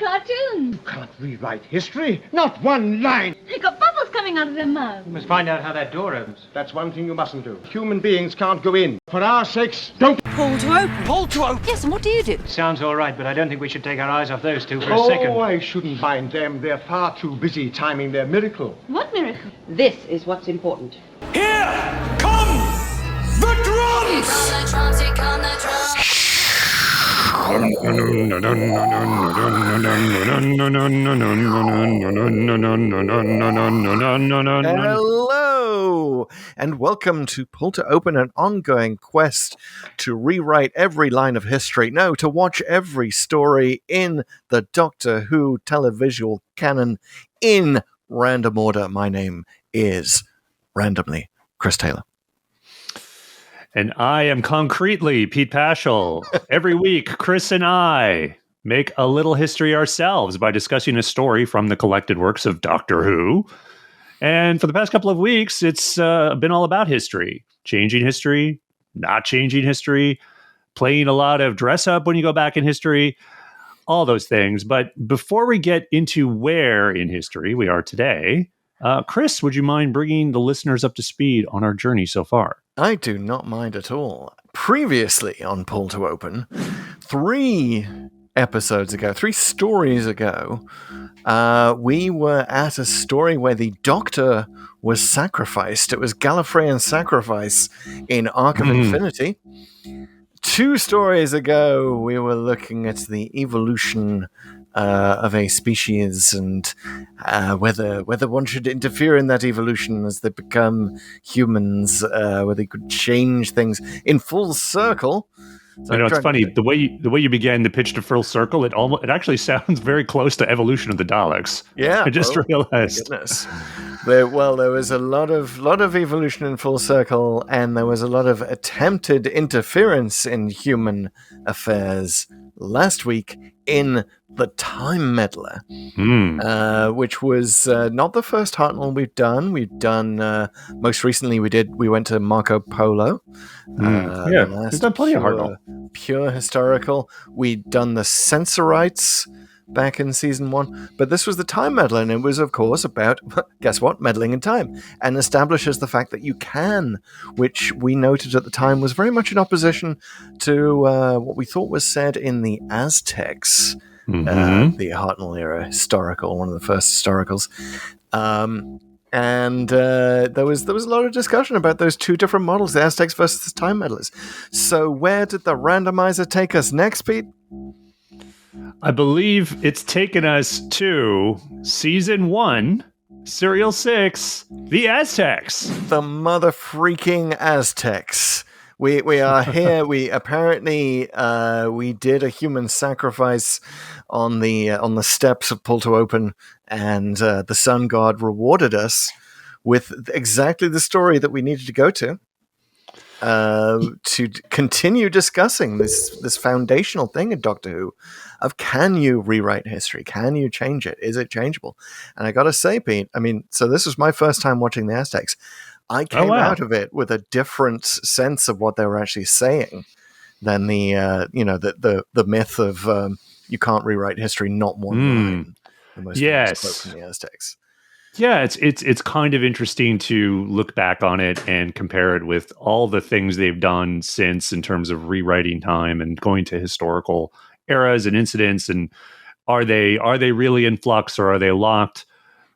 cartoons. You can't rewrite history. Not one line. They've got bubbles coming out of their mouths. We must find out how that door opens. That's one thing you mustn't do. Human beings can't go in. For our sakes, don't... Pull to open. Pull to open. Yes, and what do you do? Sounds all right, but I don't think we should take our eyes off those two for a second. Oh, I shouldn't mind them. They're far too busy timing their miracle. What miracle? This is what's important. Here come the drums! Hello, and welcome to Pull to Open, an ongoing quest to rewrite every line of history. No, to watch every story in the Doctor Who televisual canon in random order. My name is randomly Chris Taylor. And I am concretely Pete Paschal. Every week, Chris and I make a little history ourselves by discussing a story from the collected works of Doctor Who. And for the past couple of weeks, it's been all about history. Changing history, not changing history, playing a lot of dress up when you go back in history, all those things. But before we get into where in history we are today, Chris, would you mind bringing the listeners up to speed on our journey so far? I do not mind at all. Previously on Pull to Open, 3 stories ago, we were at a story where the Doctor was sacrificed. It was Gallifreyan sacrifice in Arc of Infinity. 2 stories ago, we were looking at the evolution of a species and whether one should interfere in that evolution as they become humans, whether they could change things in full circle. So I know it's funny the way you began the pitch to full circle. It actually sounds very close to evolution of the Daleks. Yeah, I just realized. Goodness. There was a lot of evolution in full circle, and there was a lot of attempted interference in human affairs last week in the Time Meddler, which was not the first Hartnell we've done. We've done most recently we went to Marco Polo. We've done plenty of Hartnell. Pure historical. We'd done the Censorites back in season 1, but this was the Time Meddler, and it was, of course, about, guess what, meddling in time, and establishes the fact that you can, which we noted at the time was very much in opposition to what we thought was said in the Aztecs, the Hartnell era historical, one of the first historicals. And there was a lot of discussion about those 2 different models, the Aztecs versus the Time Meddlers. So where did the randomizer take us next, Pete? I believe it's taken us to season 1, serial 6, the Aztecs. The mother freaking Aztecs. We are here. We apparently we did a human sacrifice on the steps of Pull to Open, and the Sun God rewarded us with exactly the story that we needed to go to continue discussing this foundational thing in Doctor Who of, can you rewrite history? Can you change it? Is it changeable? And I got to say, Pete, I mean, so this was my first time watching the Aztecs. I came out of it with a different sense of what they were actually saying than the myth of you can't rewrite history, not one line. The most famous quote from the Aztecs. Yeah, it's kind of interesting to look back on it and compare it with all the things they've done since in terms of rewriting time and going to historical eras and incidents, and are they really in flux or are they locked?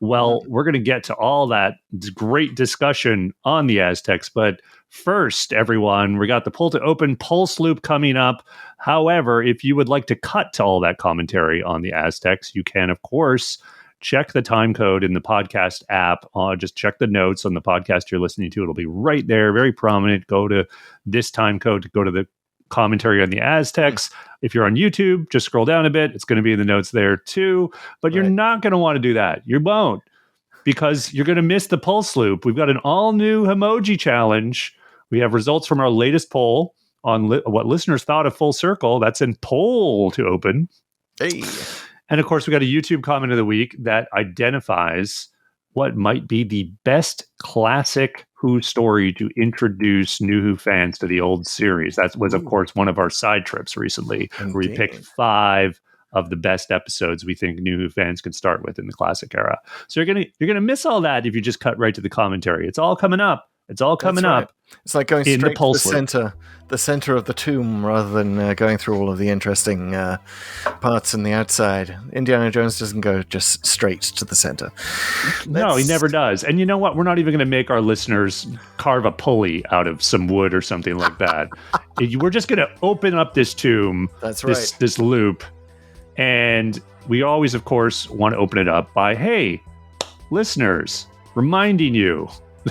Well, we're going to get to all that great discussion on the Aztecs, but first, everyone, we got the Pull to Open Pulse Loop coming up. However, if you would like to cut to all that commentary on the Aztecs, you can, of course, check the time code in the podcast app. Just check the notes on the podcast you're listening to. It'll be right there, very prominent. Go to this time code to go to the commentary on the Aztecs. If you're on YouTube, just scroll down a bit. It's going to be in the notes there too. But you're not going to want to do that. You won't, because you're going to miss the pulse loop. We've got an all-new emoji challenge. We have results from our latest poll on what listeners thought of Full Circle. That's in Poll to Open. Hey. And of course, we got a YouTube comment of the week that identifies what might be the best classic Who story to introduce new Who fans to the old series. That was, of course, one of our side trips recently, where we picked 5 of the best episodes we think New Who fans can start with in the classic era. So you're gonna miss all that if you just cut right to the commentary. It's all coming up. It's all coming up. It's like going in straight the to the center of the tomb, rather than going through all of the interesting parts in the outside. Indiana Jones doesn't go just straight to the center. No, he never does. And you know what? We're not even going to make our listeners carve a pulley out of some wood or something like that. We're just going to open up this tomb. That's right. This loop. And we always, of course, want to open it up by, hey, listeners, reminding you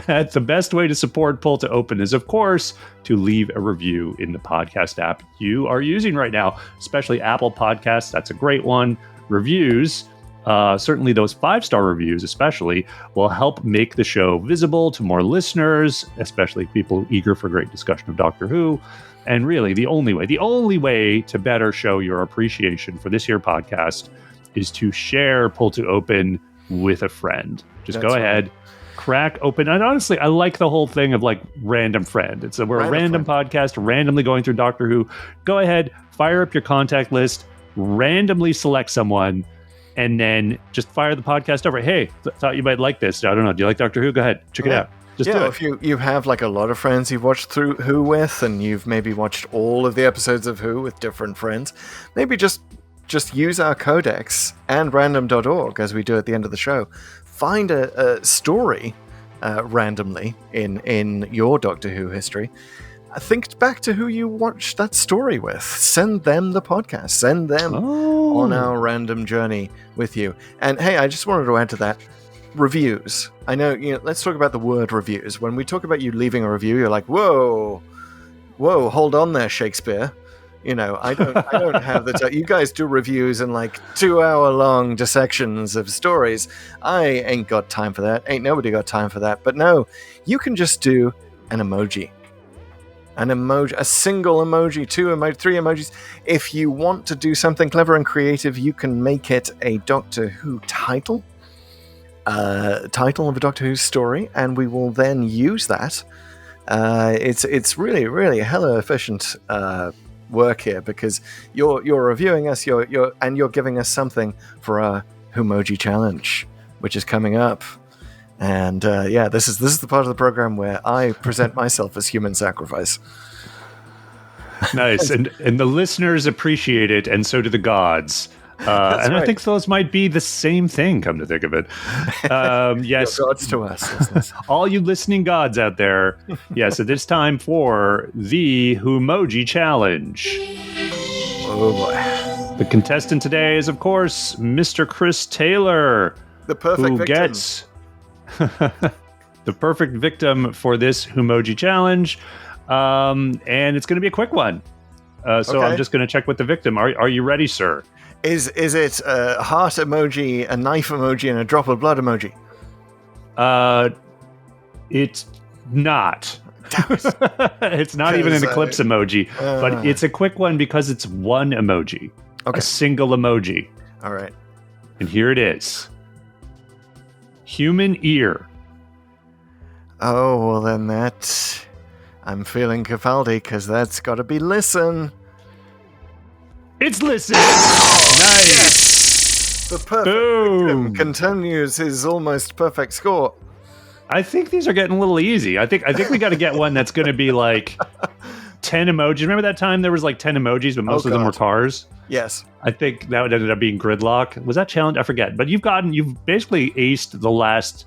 that the best way to support Pull to Open is, of course, to leave a review in the podcast app you are using right now, especially Apple Podcasts. That's a great one. Reviews, certainly those 5-star reviews especially, will help make the show visible to more listeners, especially people eager for great discussion of Doctor Who. And really, the only way to better show your appreciation for this here podcast is to share Pull to Open with a friend. Just go ahead. Crack open, and honestly, I like the whole thing of like random friend. We're a random podcast, randomly going through Doctor Who. Go ahead, fire up your contact list, randomly select someone, and then just fire the podcast over. Hey, thought you might like this. I don't know. Do you like Doctor Who? Go ahead, check it out. Just do it. If you have like a lot of friends you've watched through Who with, and you've maybe watched all of the episodes of Who with different friends, maybe just use our codex and random.org as we do at the end of the show. Find a story randomly in your Doctor Who history. Think back to who you watched that story with. Send them the podcast. Send them on our random journey with you. And hey, I just wanted to add to that. Reviews. I know, let's talk about the word reviews. When we talk about you leaving a review, you're like, whoa, hold on there, Shakespeare. I don't have the time. You guys do reviews in like 2-hour-long dissections of stories. I ain't got time for that. Ain't nobody got time for that. But no, you can just do an emoji. A single emoji, 2 emojis, 3 emojis. If you want to do something clever and creative, you can make it a Doctor Who title of a Doctor Who story, and we will then use that. It's really, really hella efficient work here, because you're reviewing us, you're giving us something for our Whomoji challenge, which is coming up. And this is the part of the program where I present myself as human sacrifice. Nice. And the listeners appreciate it, and so do the gods. And right. I think those might be the same thing, come to think of it. Yes. You're gods to us. All you listening gods out there. Yes, it is time for the Whomoji Challenge. Oh, boy. The contestant today is, of course, Mr. Chris Taylor. The perfect victim. Gets the perfect victim for this Whomoji Challenge. And it's going to be a quick one. So I'm just going to check with the victim. Are you ready, sir? Is it a heart emoji, a knife emoji, and a drop of blood emoji? It's not. It's not even an eclipse emoji, but it's a quick one because it's one emoji. Okay. A single emoji. All right. And here it is. Human ear. Oh, well then I'm feeling Capaldi, because that's got to be listen. It's listen. Nice. Yes. The perfect victim continues his almost perfect score. I think these are getting a little easy. I think we got to get one that's going to be like 10 emojis. Remember that time there was like 10 emojis, but most of them were cars? Yes. I think that ended up being Gridlock. Was that challenge? I forget. But you've basically aced the last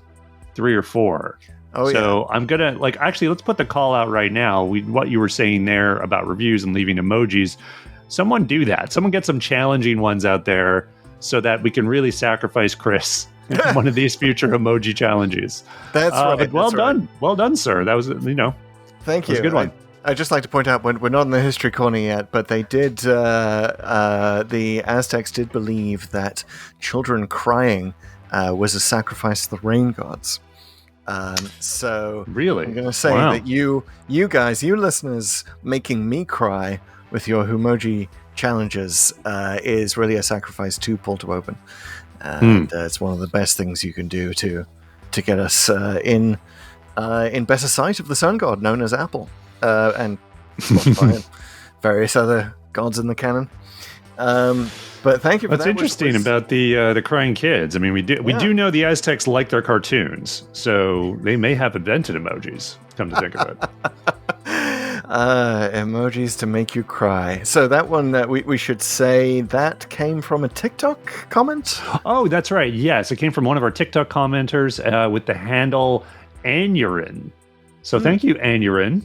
3 or 4. So I'm going to actually, let's put the call out right now. What you were saying there about reviews and leaving emojis. Someone do that. Someone get some challenging ones out there so that we can really sacrifice Chris in one of these future emoji challenges. That's right. But well done. Right. Well done, sir. That was, Thank you. That was a good one. I'd just like to point out, we're not in the history corner yet, but they did, the Aztecs did believe that children crying was a sacrifice to the rain gods. So really, I'm going to say that you guys, you listeners, making me cry with your Whomoji challenges is really a sacrifice to Pull to Open. And it's one of the best things you can do to get us in better sight of the sun god known as Apple, and various other gods in the canon. But thank you for What's that. interesting about the crying kids? I mean, we do know the Aztecs like their cartoons, so they may have invented emojis. Come to think of it. Emojis to make you cry. So that one, we should say that came from a TikTok comment? Oh, that's right. Yes, it came from one of our TikTok commenters with the handle Anurin. So thank you, Anurin.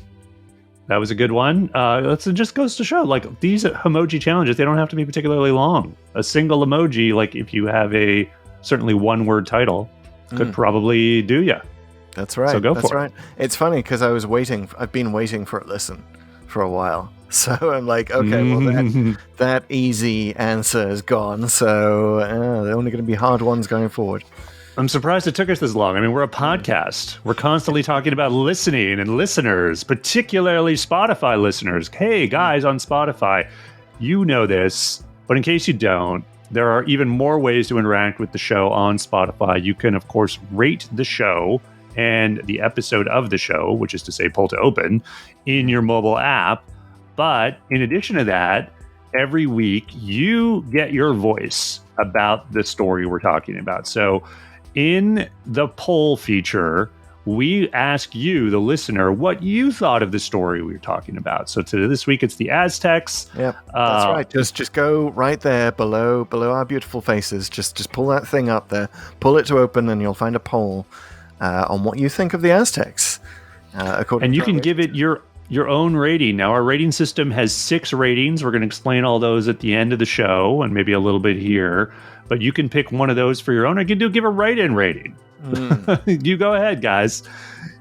That was a good one. It just goes to show, like, these emoji challenges, they don't have to be particularly long. A single emoji, like if you have a certainly one-word title, could probably do ya. That's right. So go That's for it. right. It's funny because I've been waiting for it listen for a while. So I'm like, okay, well, that easy answer is gone. So they're only going to be hard ones going forward. I'm surprised it took us this long. I mean, we're a podcast. We're constantly talking about listening and listeners, particularly Spotify listeners. Hey, guys on Spotify, you know this, but in case you don't, there are even more ways to interact with the show on Spotify. You can, of course, rate the show and the episode of the show, which is to say pull to open, in your mobile app. But in addition to that, every week you get your voice about the story we're talking about. So in the poll feature, we ask you, the listener, what you thought of the story we were talking about. So this week it's the Aztecs. Yep, that's right. Just go right there below our beautiful faces. Just pull that thing up there, pull it to open, and you'll find a poll on what you think of the Aztecs. And you can give it your own rating. Now, our rating system has 6 ratings. We're going to explain all those at the end of the show and maybe a little bit here. But you can pick one of those for your own. I can give a write-in rating. You go ahead, guys.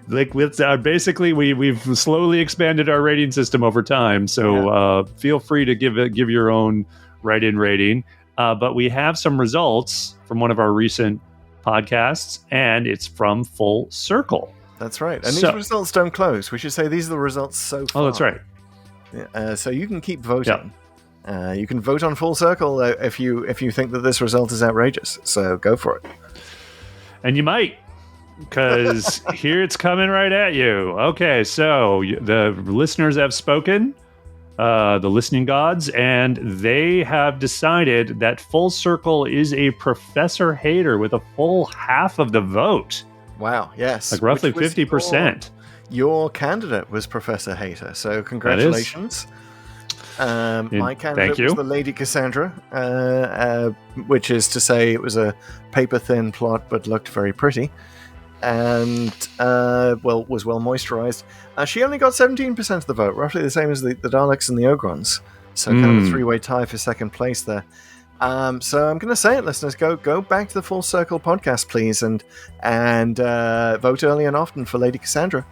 Like basically, we've slowly expanded our rating system over time. So feel free to give your own write-in rating. But we have some results from one of our recent podcasts, and it's from Full Circle. That's right. And these results don't close. We should say these are the results so far. Oh, that's right. So you can keep voting. Yeah. You can vote on Full Circle if you think that this result is outrageous. So go for it. And you might, because here it's coming right at you. Okay, so the listeners have spoken, the listening gods, and they have decided that Full Circle is a professor hater with a full half of the vote. Wow, yes. Like roughly 50%. Your candidate was Professor Hater, so congratulations. My candidate was the Lady Cassandra, which is to say it was a paper-thin plot but looked very pretty, and was well moisturized. She only got 17% of the vote, roughly the same as the Daleks and the Ogrons, so kind of a three-way tie for second place there. So I'm going to say it, listeners, go back to the Full Circle podcast, please, and vote early and often for Lady Cassandra,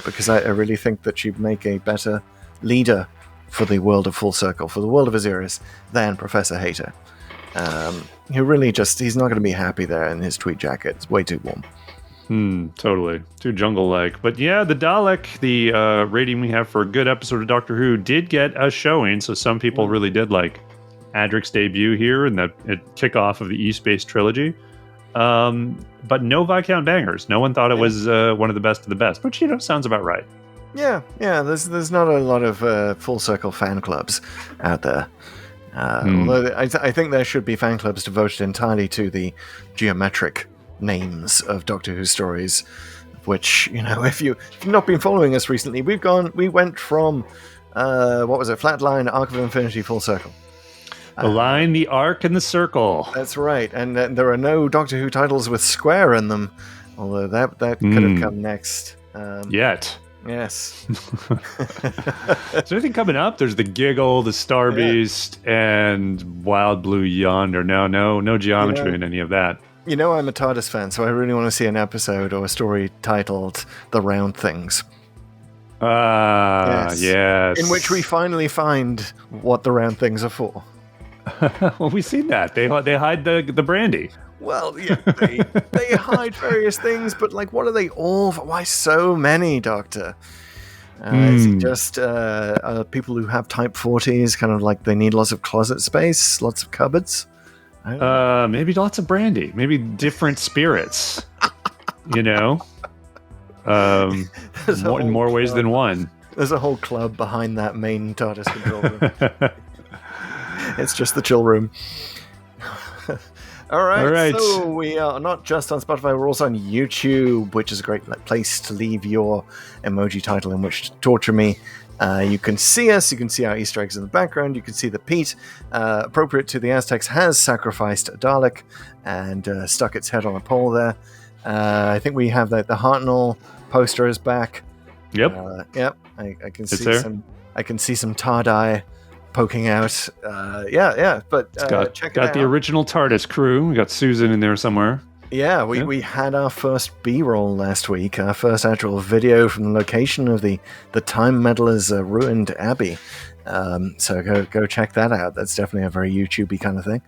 because I really think that she'd make a better leader for the world of Full Circle, for the world of Aziris, than Professor Hater. He really he's not going to be happy there in his tweed jacket. It's way too warm. Totally. Too jungle-like. But yeah, the Dalek, the rating we have for a good episode of Doctor Who, did get a showing, so some people really did like Adric's debut here and the kickoff of the East-based trilogy. But no Viscount bangers. No one thought it was one of the best of the best, which, sounds about right. Yeah. There's not a lot of Full Circle fan clubs out there. Although I think there should be fan clubs devoted entirely to the geometric names of Doctor Who stories, which, if you've not been following us recently, we went from, Flatline, Arc of Infinity, Full Circle. The line, the arc, and the circle. That's right. And there are no Doctor Who titles with square in them, although that could have come next. Yet. Yes. Is there anything coming up? There's the Giggle, the Star Beast, and Wild Blue Yonder. No geometry in any of that. I'm a TARDIS fan, so I really want to see an episode or a story titled The Round Things. Yes. In which we finally find what the round things are for. Well, we've seen that. They hide the brandy. Well, yeah, they hide various things, but what are they all for? Why so many, Doctor? Is it just people who have type 40s, kind of like they need lots of closet space, lots of cupboards? Maybe lots of brandy. Maybe different spirits. In more ways than one. There's a whole club behind that main TARDIS control room. It's just the chill room. All right. All right. So we are not just on Spotify, we're also on YouTube, which is a great place to leave your emoji title in which to torture me. You can see us, you can see our Easter eggs in the background, you can see that Pete, appropriate to the Aztecs, has sacrificed a Dalek and stuck its head on a pole there. I think we have the Hartnell poster is back. Yep. Yep. I can see some tie-dye poking out. But check it out. Got the original TARDIS crew. We got Susan in there somewhere. Yeah, we had our first B-roll last week, our first actual video from the location of the Time Meddlers' ruined abbey. So go check that out. That's definitely a very YouTube-y kind of thing.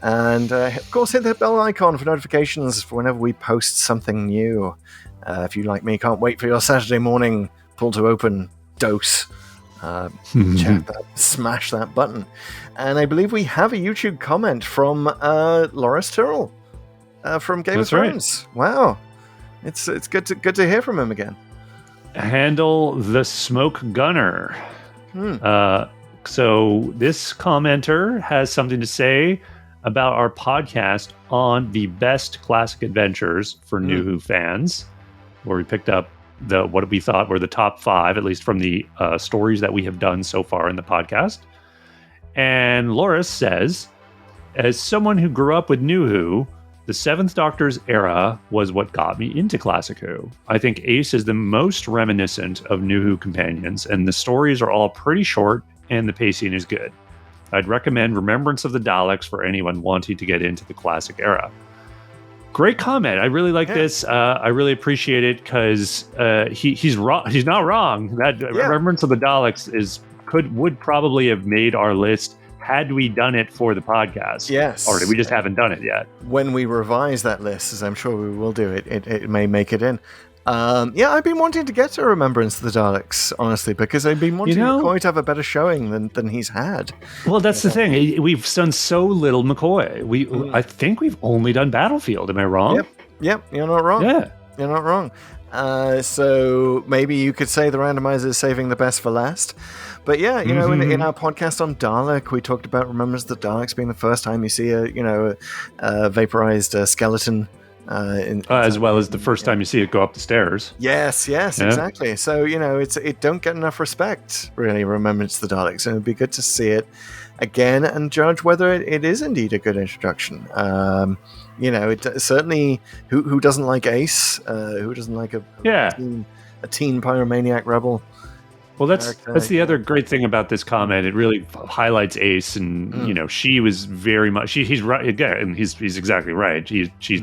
And of course, hit that bell icon for notifications for whenever we post something new. If you, like me, can't wait for your Saturday morning pull to open dose, check that, smash that button. And I believe we have a YouTube comment from Loris Tyrrell from Game of Thrones. Right. Wow, it's good to hear from him again. Handle the Smoke Gunner. So this commenter has something to say about our podcast on the best classic adventures for New Who fans, where we picked up what we thought were the top 5, at least from the stories that we have done so far in the podcast. And Loris says, as someone who grew up with New Who, the Seventh Doctor's era was what got me into Classic Who. I think Ace is the most reminiscent of New Who companions, and the stories are all pretty short, and the pacing is good. I'd recommend Remembrance of the Daleks for anyone wanting to get into the Classic era. Great comment. I really like this. I really appreciate it because he's wrong. He's not wrong. That Remembrance of the Daleks would probably have made our list had we done it for the podcast. Yes. Or we just haven't done it yet. When we revise that list, as I'm sure we will do, it may make it in. I've been wanting to get to Remembrance of the Daleks, honestly, because I've been wanting McCoy to have a better showing than he's had. Well, that's the thing. We've done so little McCoy. I think we've only done Battlefield. Am I wrong? Yep. You're not wrong. Yeah. You're not wrong. So maybe you could say the randomizer is saving the best for last. But yeah, in our podcast on Dalek, we talked about Remembrance of the Daleks being the first time you see a vaporized skeleton. As well as the first time you see it go up the stairs. Yes, exactly. So, it don't get enough respect, really, Remembrance of the Daleks. And it'd be good to see it again and judge whether it is indeed a good introduction. It certainly, who doesn't like Ace? Who doesn't like a teen pyromaniac rebel? Well, that's the other great thing about this comment. It really highlights Ace, and she was very much. He's right again, and he's exactly right. She's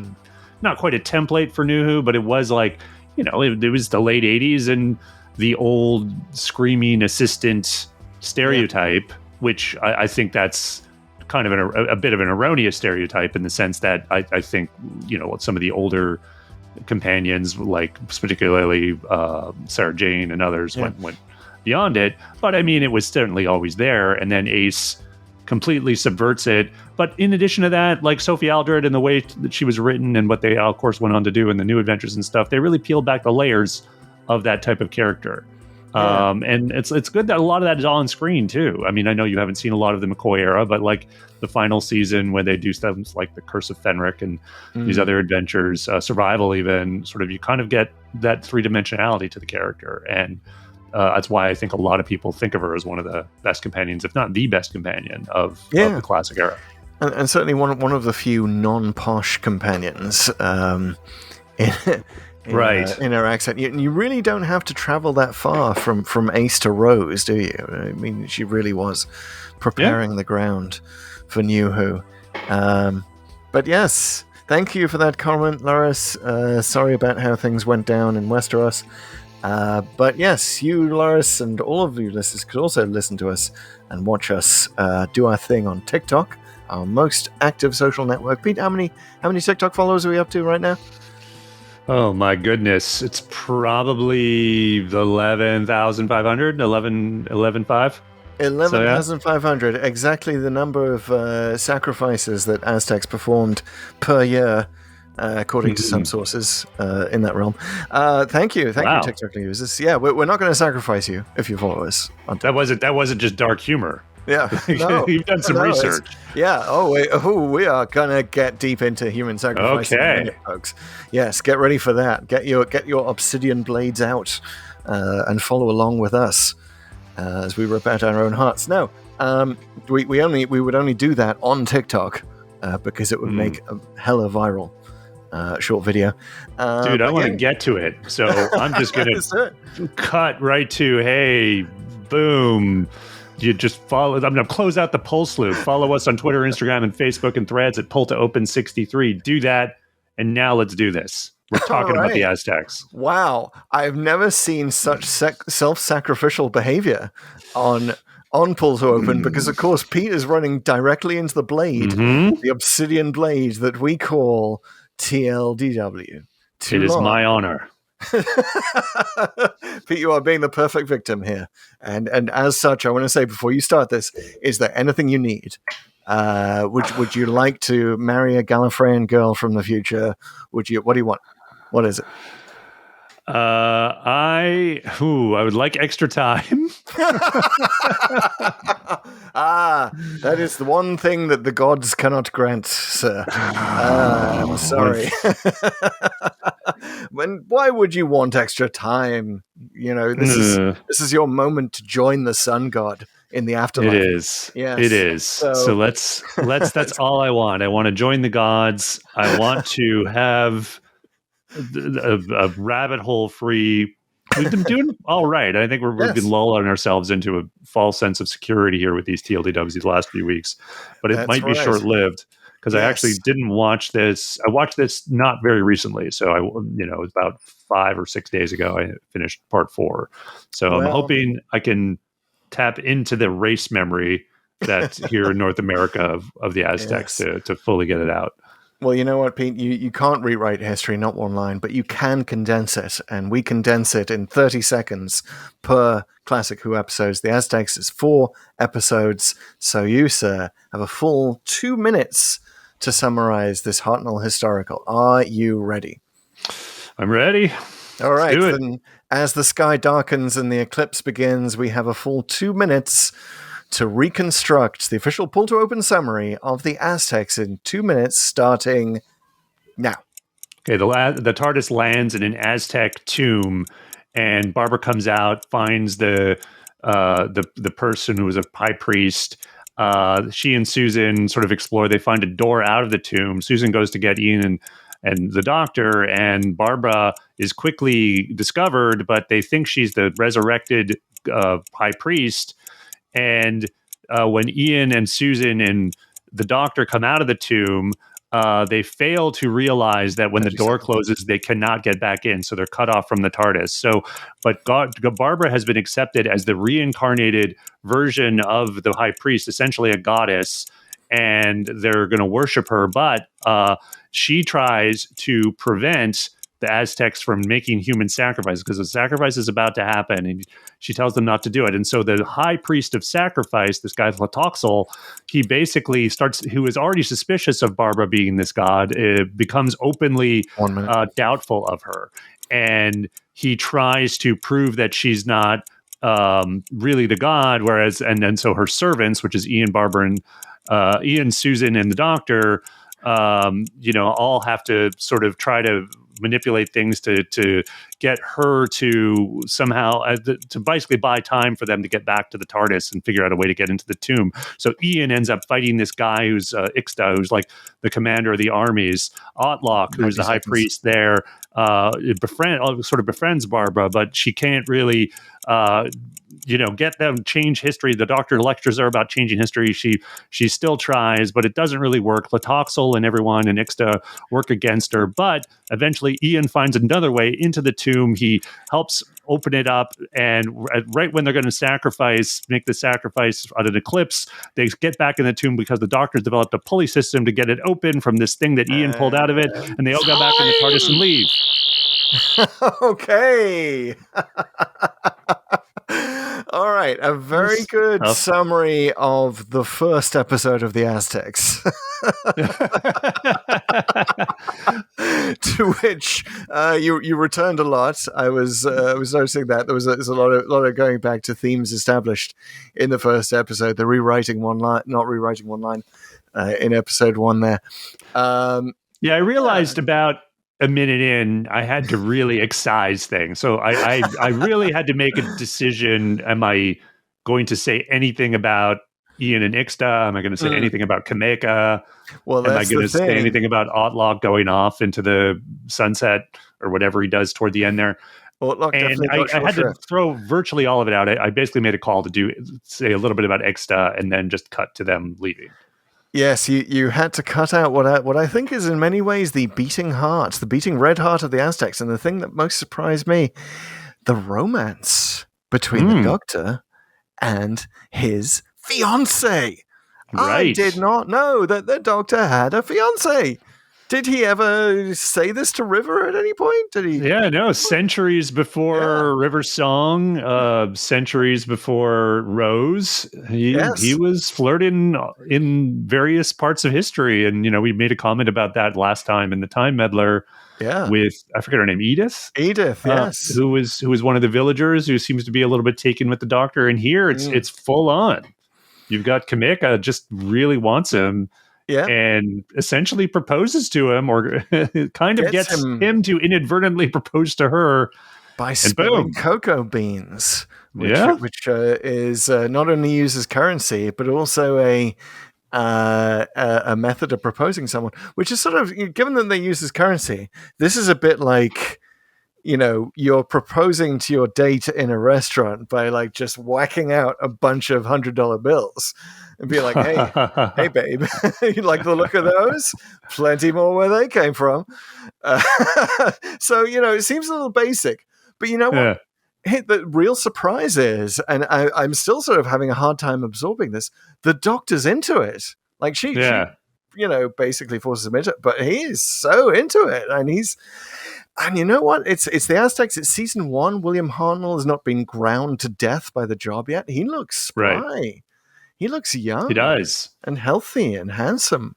not quite a template for New Who, but it was like, it was the late 80s and the old screaming assistant stereotype, which I think that's kind of a bit of an erroneous stereotype in the sense that I think, some of the older companions, like particularly Sarah Jane and others went beyond it. But I mean, it was certainly always there. And then Ace completely subverts it. But in addition to that, like Sophie Aldred and the way that she was written and what they, of course, went on to do in the New Adventures and stuff, they really peeled back the layers of that type of character. And it's good that a lot of that is on screen, too. I mean, I know you haven't seen a lot of the McCoy era, but like the final season when they do stuff like the Curse of Fenric and these other adventures, Survival even, sort of you kind of get that three-dimensionality to the character. And that's why I think a lot of people think of her as one of the best companions, if not the best companion of the classic era. And certainly one of the few non-posh companions in her accent. You really don't have to travel that far from Ace to Rose, do you? I mean, she really was preparing the ground for New Who. But yes, thank you for that comment, Loris. Sorry about how things went down in Westeros. But yes, you, Loris, and all of you listeners could also listen to us and watch us do our thing on TikTok, our most active social network. Pete, how many TikTok followers are we up to right now? Oh my goodness, it's probably 11,500, 11,500. 11,500, exactly the number of sacrifices that Aztecs performed per year. According to some sources in that realm. Thank you, TikTok users. Yeah, we're not going to sacrifice you if you follow us. That wasn't just dark humor. Yeah, no, You've done some no, it's- research. Yeah. We are gonna get deep into human sacrifice in a Okay. minute, folks. Yes, get ready for that. Get your obsidian blades out and follow along with us as we rip out our own hearts. No, we would only do that on TikTok because it would make a hella viral short video. Dude, I but want to yeah. get to it. So I'm just going Let's do it. to cut right to, hey, boom. You just follow. I'm going to close out the pulse loop. Follow us on Twitter, Instagram, and Facebook and threads at Pull2Open63. Do that. And now let's do this. We're talking about the right. Aztecs. Wow, I've never seen such self-sacrificial behavior on Pull to Open because, of course, Pete is running directly into the blade, the obsidian blade that we call TLDW. It is my honor. Pete, you are being the perfect victim here, and as such, I want to say before you start this: is there anything you need? Would you like to marry a Gallifreyan girl from the future? What do you want? What is it? I would like extra time. That is the one thing that the gods cannot grant, sir. I'm sorry. Why would you want extra time? You know, this is your moment to join the sun god in the afterlife. It is. Yes. It is. So let's that's all I want. I want to join the gods. I want to have a rabbit hole free. We've been doing all right. I think we've been lulling ourselves into a false sense of security here with these TLDWs these last few weeks, but it might be short-lived because I actually didn't watch this. I watched this not very recently, so it was about 5 or 6 days ago. I finished part 4, so I'm hoping I can tap into the race memory that's here in North America of the Aztecs to fully get it out. Well, you know what, Pete? You can't rewrite history, not one line, but you can condense it, and we condense it in 30 seconds per Classic Who episodes. The Aztecs is 4 episodes, so you, sir, have a full 2 minutes to summarize this Hartnell historical. Are you ready? I'm ready. All right, Let's do it. then as the sky darkens and the eclipse begins, we have a full 2 minutes to reconstruct the official Pull to Open summary of the Aztecs in 2 minutes, starting now. Okay, the TARDIS lands in an Aztec tomb, and Barbara comes out, finds the person who was a high priest. She and Susan sort of explore. They find a door out of the tomb. Susan goes to get Ian and the doctor, and Barbara is quickly discovered, but they think she's the resurrected high priest. And when Ian and Susan and the doctor come out of the tomb, they fail to realize that when the door closes, they cannot get back in. So they're cut off from the TARDIS. But Barbara has been accepted as the reincarnated version of the high priest, essentially a goddess, and they're going to worship her. But she tries to prevent the Aztecs from making human sacrifices because the sacrifice is about to happen, and she tells them not to do it. And so the high priest of sacrifice, this guy Latoxel, he basically who is already suspicious of Barbara being this god, becomes openly doubtful of her, and he tries to prove that she's not really the god. Whereas, and so her servants, which is Ian, Barbara, and Ian, Susan, and the doctor, all have to sort of try to manipulate things to get her to somehow to basically buy time for them to get back to the TARDIS and figure out a way to get into the tomb. So Ian ends up fighting this guy who's Ixta, who's like the commander of the armies. Otlock, who's the high priest there, befriends Barbara, but she can't really get them change history. The doctor lectures her about changing history. She still tries, but it doesn't really work. Latoxel and everyone and Ixta work against her, but eventually Ian finds another way into the tomb. He helps open it up, and right when they're going to make the sacrifice at an eclipse, they get back in the tomb because the doctors developed a pulley system to get it open from this thing that Ian pulled out of it, and they all go back in the TARDIS and leave. All right, a very good summary of the first episode of the Aztecs. To which you returned a lot. I was noticing that there's a lot of going back to themes established in the first episode. The rewriting one line, not rewriting one line in episode 1 there. Yeah, I realized about a minute in, I had to really excise things. So I really had to make a decision. Am I going to say anything about Ian and Ixta? Am I going to say anything about Kameka? Well, am I going to say anything about Otlock going off into the sunset or whatever he does toward the end there? Otlock and I had to throw virtually all of it out. I basically made a call to say a little bit about Ixta and then just cut to them leaving. Yes, you had to cut out what I think is in many ways the beating heart, the beating red heart of the Aztecs, and the thing that most surprised me, the romance between the Doctor and his fiancée. Right. I did not know that the Doctor had a fiancée. Did he ever say this to River at any point? Did he? Yeah, no. Centuries before River's song, centuries before Rose, he was flirting in various parts of history, and we made a comment about that last time in the Time Meddler. Yeah, with I forget her name, Edith. Edith, yes, who was one of the villagers who seems to be a little bit taken with the Doctor, and here it's full on. You've got Kameka just really wants him. Yeah. And essentially proposes to him, or kind of gets him to inadvertently propose to her by spilling cocoa beans, which is not only used as currency, but also a method of proposing someone, which is sort of, given that they use as currency, this is a bit like, you're proposing to your date in a restaurant by like just whacking out a bunch of $100 bills and be like, hey babe, you like the look of those? Plenty more where they came from. So, it seems a little basic, but you know what? The real surprise is, and I'm still sort of having a hard time absorbing this, the Doctor's into it. Like she basically forces him into it, but he is so into it, and you know what? It's the Aztecs. It's season 1. William Hartnell has not been ground to death by the job yet. He looks spry. Right. He looks young. He does. And healthy and handsome.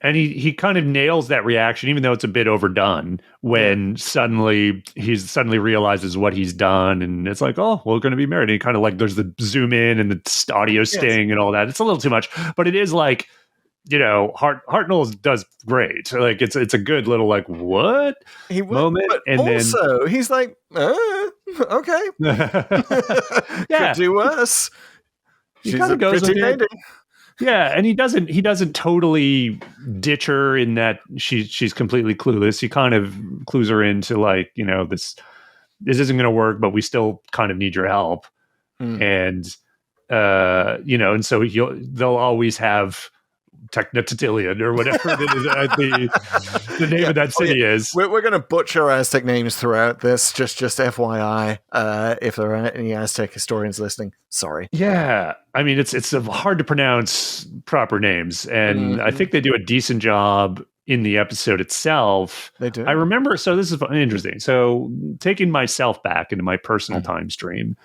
And he kind of nails that reaction, even though it's a bit overdone, when suddenly he realizes what he's done. And it's like, oh, we're going to be married. And he kind of like, there's the zoom in and the audio sting and all that. It's a little too much, but it is like, Hartnell does great. Like it's a good little like what moment, but and also then he's like, okay, could do worse. He kind of goes with it. Yeah, and he doesn't totally ditch her in that she's completely clueless. He kind of clues her into like this isn't going to work, but we still kind of need your help, and and so they'll always have Technotitillion or whatever the name of that city is. We're going to butcher Aztec names throughout this. Just FYI, if there are any Aztec historians listening, sorry. Yeah, I mean it's hard to pronounce proper names, and I think they do a decent job in the episode itself. They do. I remember. So this is interesting. So taking myself back into my personal time stream,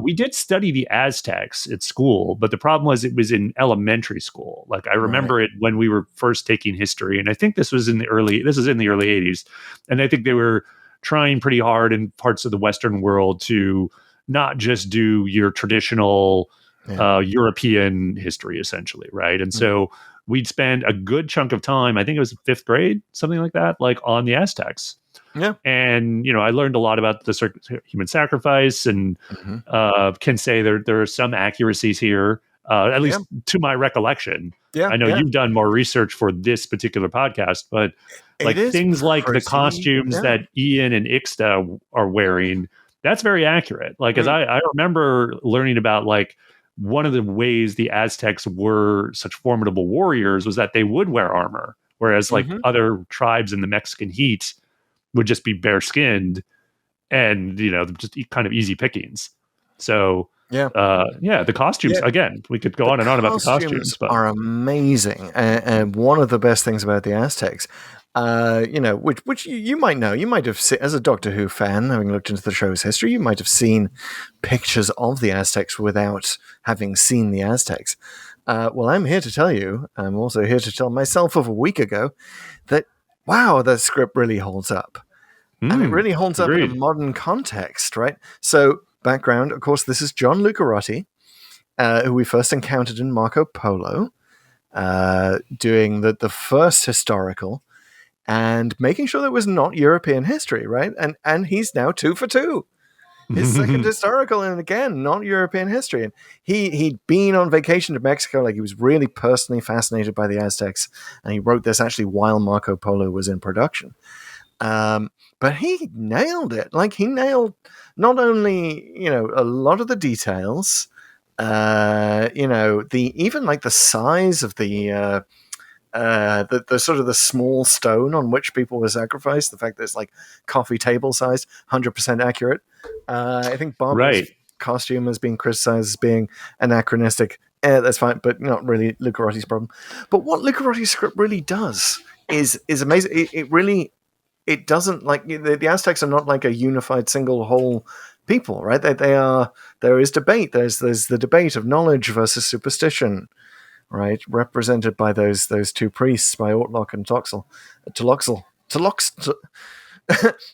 we did study the Aztecs at school, but the problem was it was in elementary school. Like I remember it when we were first taking history, and I think this was in the early 80s, and I think they were trying pretty hard in parts of the Western world to not just do your traditional European history, essentially, right? And so we'd spend a good chunk of time, I think it was 5th grade, something like that, like on the Aztecs. Yeah. And, I learned a lot about the human sacrifice and can say there are some accuracies here, at least to my recollection. Yeah. I know you've done more research for this particular podcast, but like things like the costumes that Ian and Ixta are wearing, that's very accurate. Like, as I remember learning about like, one of the ways the Aztecs were such formidable warriors was that they would wear armor, whereas like other tribes in the Mexican heat would just be bare skinned and, just kind of easy pickings. So the costumes, again, we could go on and on about the costumes, but are amazing. And one of the best things about the Aztecs, which you might know. You might have seen, as a Doctor Who fan, having looked into the show's history, you might have seen pictures of the Aztecs without having seen the Aztecs. Well, I'm here to tell you, I'm also here to tell myself of a week ago that, wow, the script really holds up. And it really holds up in a modern context, right? So, background, of course, this is John Lucarotti, who we first encountered in Marco Polo, doing the first historical, and making sure that it was not European history, right? And he's now 2 for 2. His second historical, and again, not European history. And he'd been on vacation to Mexico, like he was really personally fascinated by the Aztecs, and he wrote this actually while Marco Polo was in production. But he nailed it. Like, he nailed not only, a lot of the details, even like the size of the sort of the small stone on which people were sacrificed, the fact that it's like coffee table sized, 100% accurate. I think Barbara's costume has been criticized as being anachronistic. That's fine, but not really Lucarotti's problem. But what Lucarotti's script really does is amazing. It doesn't, like, the Aztecs are not like a unified single whole people, right? There is debate. There's the debate of knowledge versus superstition, right? Represented by those two priests, by Ortlock and Toloxel.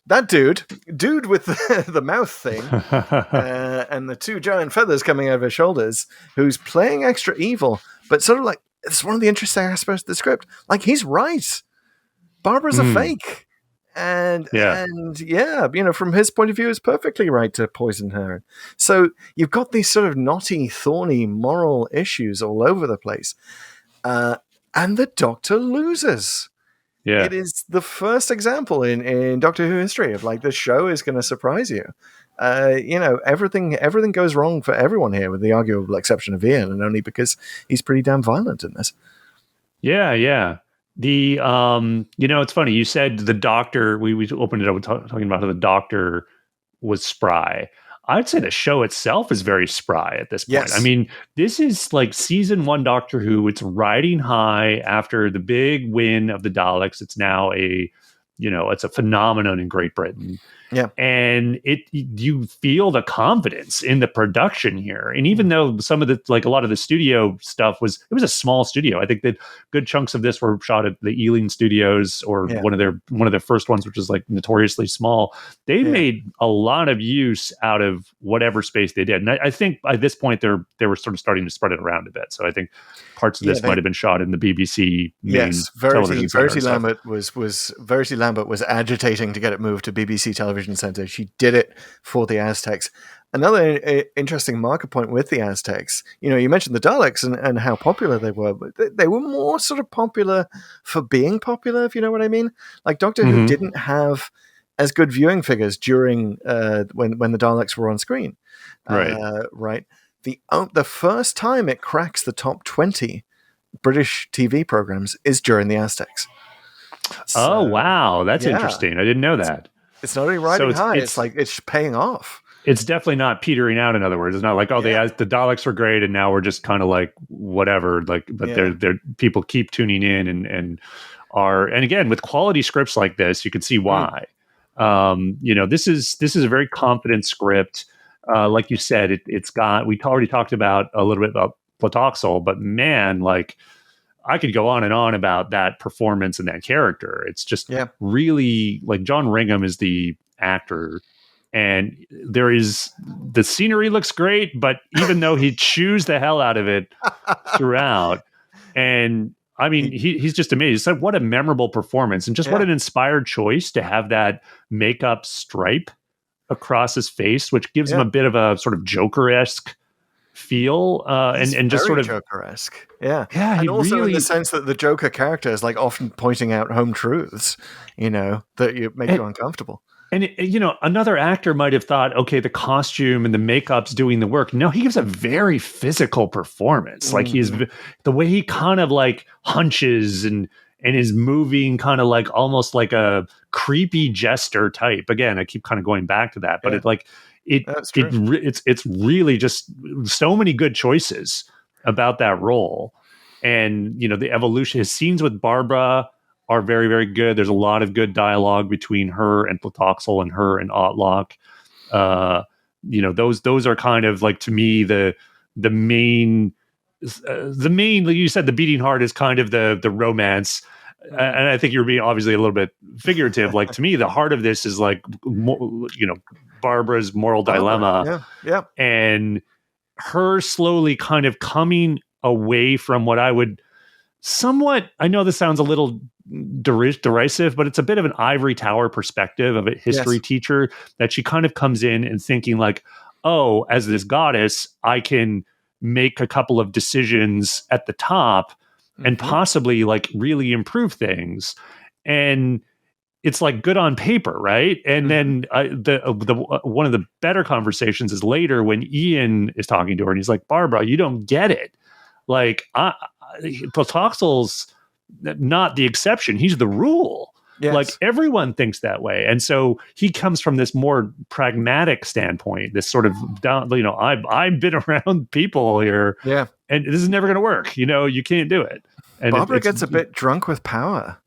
That dude with the mouth thing, and the two giant feathers coming out of his shoulders, who's playing extra evil, but sort of like, it's one of the interesting aspects of the script. Like, he's right. Barbara's a fake. And from his point of view, it's perfectly right to poison her. So you've got these sort of knotty, thorny moral issues all over the place. And the Doctor loses. Yeah. It is the first example in Doctor Who history of, like, the show is going to surprise you. Everything goes wrong for everyone here, with the arguable exception of Ian, and only because he's pretty damn violent in this. Yeah. It's funny. You said the Doctor, we opened it up with talking about how the Doctor was spry. I'd say the show itself is very spry at this point. Yes. I mean, this is like season 1 Doctor Who. It's riding high after the big win of the Daleks. It's now it's a phenomenon in Great Britain. Yeah. And you feel the confidence in the production here. And even though some of the, like, a lot of the studio stuff was a small studio. I think that good chunks of this were shot at the Ealing Studios, or one of their first ones, which was like notoriously small. They made a lot of use out of whatever space they did. And I think by this point they were sort of starting to spread it around a bit. So I think parts of this might have been shot in the BBC main television center. Verity Lambert was agitating to get it moved to BBC Television Center. She did it for the Aztecs. Another interesting marker point with the Aztecs, you mentioned the Daleks and how popular they were, but they were more sort of popular for being popular, if you know what I mean. Like, Doctor Who didn't have as good viewing figures during when the Daleks were on screen. Right. The first time it cracks the top 20 British TV programs is during the Aztecs. So, wow, that's interesting. I didn't know that. It's not only riding high; it's paying off. It's definitely not petering out. In other words, it's not like, the Daleks were great, and now we're just kind of like whatever. Like, but they're people keep tuning in and again, with quality scripts like this, you can see why. This is a very confident script. Like you said, we already talked about a little bit about Platoxel, but man, like, I could go on and on about that performance and that character. It's just really, like, John Ringham is the actor, and the scenery looks great, but even though he chews the hell out of it throughout, and I mean, he's just amazing. It's like, what a memorable performance, and just what an inspired choice to have that makeup stripe across his face, which gives him a bit of a sort of Joker-esque feel, and just sort of Joker-esque. And also really, in the sense that the Joker character is, like, often pointing out home truths, that make you uncomfortable. And another actor might have thought, okay, the costume and the makeup's doing the work. No, he gives a very physical performance. Like, the way he kind of, like, hunches and is moving kind of like almost like a creepy jester type. Again, I keep kind of going back to that, but it's really just so many good choices about that role. And, the evolution, his scenes with Barbara are very, very good. There's a lot of good dialogue between her and Platoxel and her and Otlock. Those are kind of like, to me, the main, like you said, the beating heart is kind of the romance. And I think you're being obviously a little bit figurative. Like, to me, the heart of this is like, Barbara's moral dilemma. Yeah. And her slowly kind of coming away from what I would somewhat, I know this sounds a little derisive, but it's a bit of an ivory tower perspective of a history teacher, that she kind of comes in and thinking like, oh, as this goddess, I can make a couple of decisions at the top and possibly like really improve things. And it's like good on paper, right? And then the one of the better conversations is later when Ian is talking to her and he's like, Barbara, you don't get it. Like, Platoxel's not the exception. He's the rule. Yes. Like, everyone thinks that way. And so he comes from this more pragmatic standpoint, this sort of down, I've been around people here, and this is never going to work. You can't do it. And Barbara gets a bit drunk with power.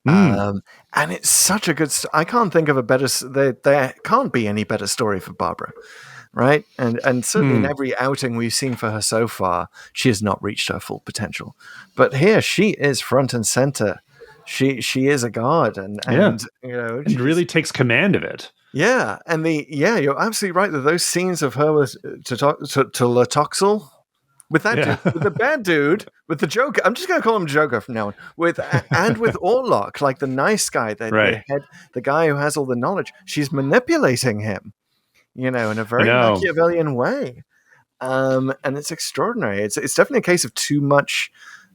And it's such a good I can't think of a better there can't be any better story for Barbara, right? And certainly in every outing we've seen for her so far, she has not reached her full potential, but here she is front and center. She is a god, and really takes command of it. And you're absolutely right that those scenes of her with to Latoxel, with that dude, with the bad dude, with the Joker. I'm just going to call him Joker from now on. With Orlok, like the nice guy, the guy who has all the knowledge. She's manipulating him, in a very Machiavellian way, and it's extraordinary. It's definitely a case of too much.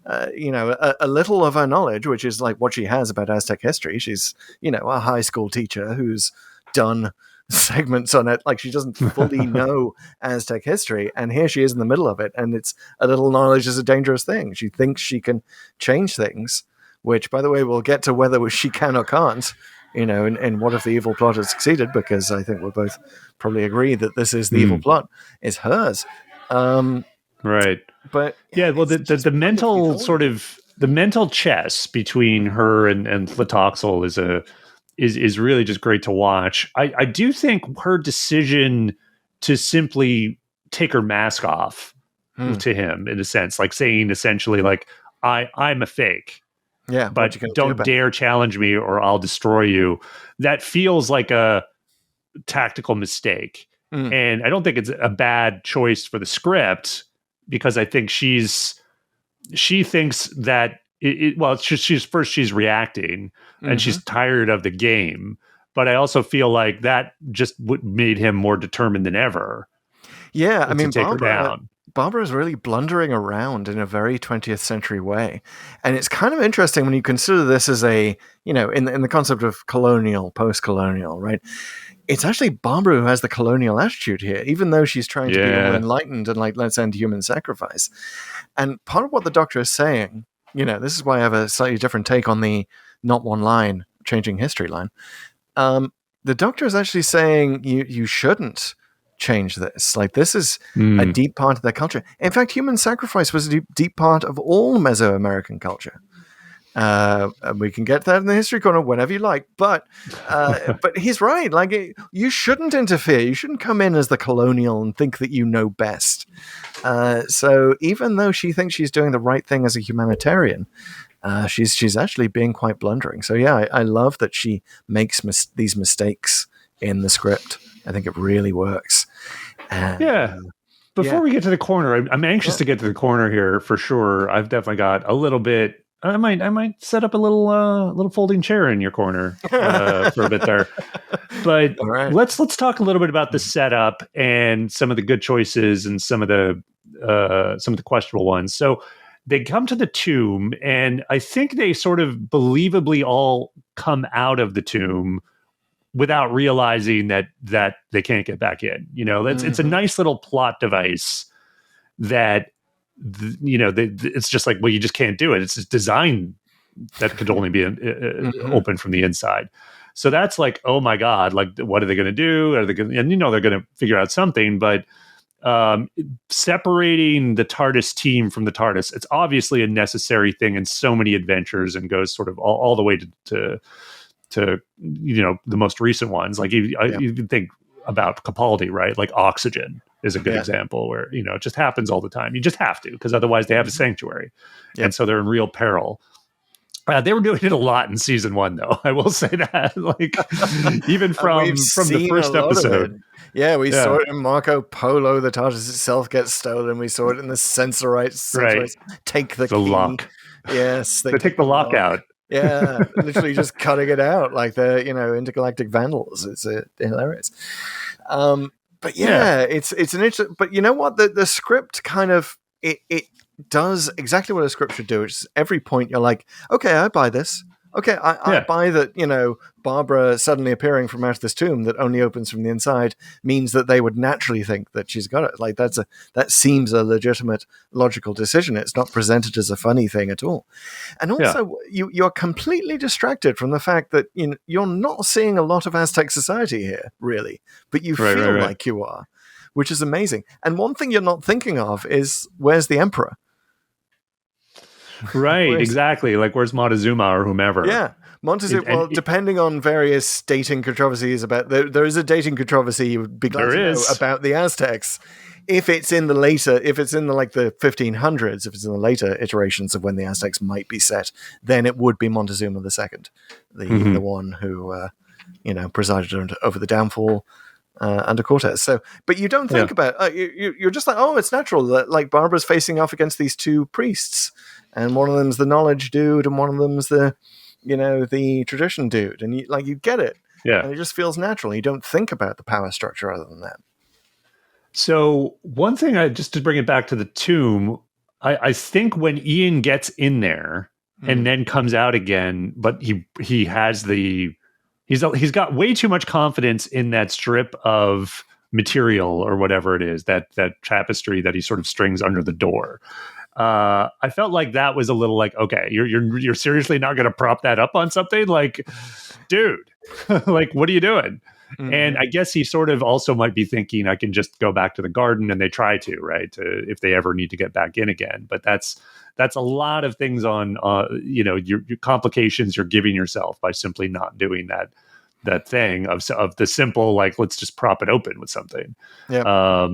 A little of her knowledge, which is like what she has about Aztec history. She's, a high school teacher who's done segments on it. Like, she doesn't fully know Aztec history, and here she is in the middle of it, and it's a little knowledge is a dangerous thing. She thinks she can change things, which, by the way, we'll get to whether she can or can't, and what if the evil plot has succeeded, because I think we'll both probably agree that this is the evil plot is hers. Right. But the mental sort of the mental chess between her and Platoxel is really just great to watch. I do think her decision to simply take her mask off to him, in a sense, like saying essentially like, I'm a fake. Yeah. But don't dare challenge me or I'll destroy you. That feels like a tactical mistake. And I don't think it's a bad choice for the script, because I think she thinks that she's reacting and she's tired of the game. But I also feel like that just made him more determined than ever. Yeah, I mean, take her down. Barbara is really blundering around in a very 20th century way. And it's kind of interesting when you consider this as in the concept of colonial, post-colonial, right? It's actually Barbara who has the colonial attitude here, even though she's trying to be all enlightened and like, let's end human sacrifice. And part of what the Doctor is saying, this is why I have a slightly different take on the not one line, changing history line. The Doctor is actually saying you shouldn't change this. Like, this is a deep part of their culture. In fact, human sacrifice was a deep part of all Mesoamerican culture. We can get that in the history corner whenever you like, but he's right. Like, you shouldn't interfere. You shouldn't come in as the colonial and think that you know best. So even though she thinks she's doing the right thing as a humanitarian, she's actually being quite blundering. So yeah, I love that she makes these mistakes in the script. I think it really works. Before we get to the corner, I'm anxious to get to the corner here for sure. I've definitely got a little bit. I might set up a little folding chair in your corner for a bit there. But let's talk a little bit about the setup and some of the good choices and some of the questionable ones. So they come to the tomb, and I think they sort of believably all come out of the tomb without realizing that they can't get back in. It's a nice little plot device that. It's just like, well, you just can't do it. It's just designed that could only be open from the inside. So that's like, oh my God, like, what are they going to do? Are they going? And they're going to figure out something. But separating the TARDIS team from the TARDIS, it's obviously a necessary thing in so many adventures and goes sort of all the way to the most recent ones. Like you can think about Capaldi, right? Like Oxygen is a good example where, it just happens all the time. You just have to, because otherwise they have a sanctuary. And so they're in real peril. They were doing it a lot in season 1, though. I will say that, even from the first episode. We saw it in Marco Polo. The TARDIS itself gets stolen. We saw it in the Sensorites. Right. Take the key. Lock. Yes, they take the lock out. Yeah, literally just cutting it out like the intergalactic vandals. It's hilarious. But it's an interesting. But you know what? The script kind of it does exactly what a script should do. It's every point you're like, okay, I buy this. Okay, I buy that, Barbara suddenly appearing from out of this tomb that only opens from the inside means that they would naturally think that she's got it. Like that seems a legitimate, logical decision. It's not presented as a funny thing at all. And also, you're completely distracted from the fact that you're not seeing a lot of Aztec society here, really, but you feel like you are, which is amazing. And one thing you're not thinking of is, where's the Emperor? Right, exactly. Like, where's Montezuma or whomever? Yeah, Montezuma. Depending on various dating controversies about there is a dating controversy you would be glad to know about the Aztecs. If it's in the 1500s, if it's in the later iterations of when the Aztecs might be set, then it would be Montezuma II, the one who presided over the downfall under Cortez. So, but you don't think about you're just like, oh, it's natural that like Barbara's facing off against these two priests. And one of them's the knowledge dude, and one of them's the tradition dude, and you get it. Yeah, and it just feels natural. You don't think about the power structure other than that. So one thing, just to bring it back to the tomb, I think when Ian gets in there and then comes out again, but he's got way too much confidence in that strip of material or whatever it is, that tapestry that he sort of strings under the door. I felt like that was a little like, okay, you're seriously not going to prop that up on something? Like, dude, like, what are you doing? Mm-hmm. And I guess he sort of also might be thinking, I can just go back to the garden, and they try to, right, if they ever need to get back in again. But that's a lot of things on, your complications you're giving yourself by simply not doing that thing of the simple, like, let's just prop it open with something. Yeah.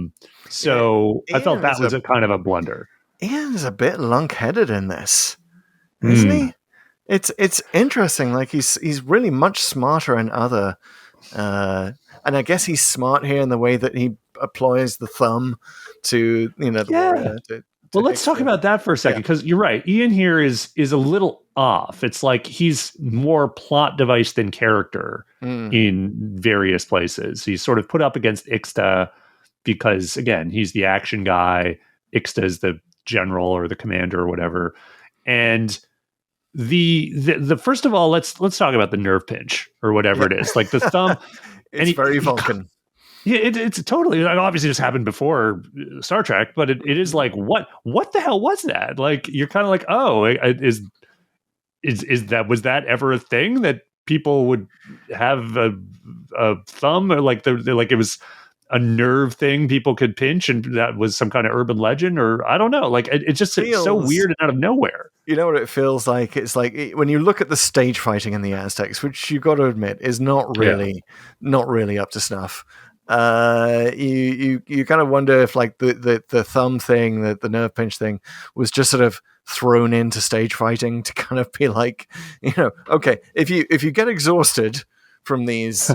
So I felt that was a kind of a blunder. Ian's a bit lunk-headed in this, isn't he? It's interesting. Like he's really much smarter in other, and I guess he's smart here in the way that he applies the thumb to the warrior. Well, let's talk about that for a second, because you're right. Ian here is a little off. It's like he's more plot device than character in various places. He's sort of put up against Ixta because, again, he's the action guy. Ixta is the general or the commander or whatever. And the first of all, let's talk about the nerve pinch or whatever it is. Like the thumb. It's very Vulcan. Yeah, it's totally. It obviously just happened before Star Trek, but it is like, what the hell was that? Like, you're kind of like, oh, was that ever a thing that people would have a thumb, or like they're like it was a nerve thing people could pinch, and that was some kind of urban legend, or I don't know. Like it's just it's so weird and out of nowhere. You know what it feels like? It's like when you look at the stage fighting in the Aztecs, which you got to admit is not really up to snuff. You kind of wonder if like the thumb thing, the nerve pinch thing, was just sort of thrown into stage fighting to kind of be like, okay, if you get exhausted from these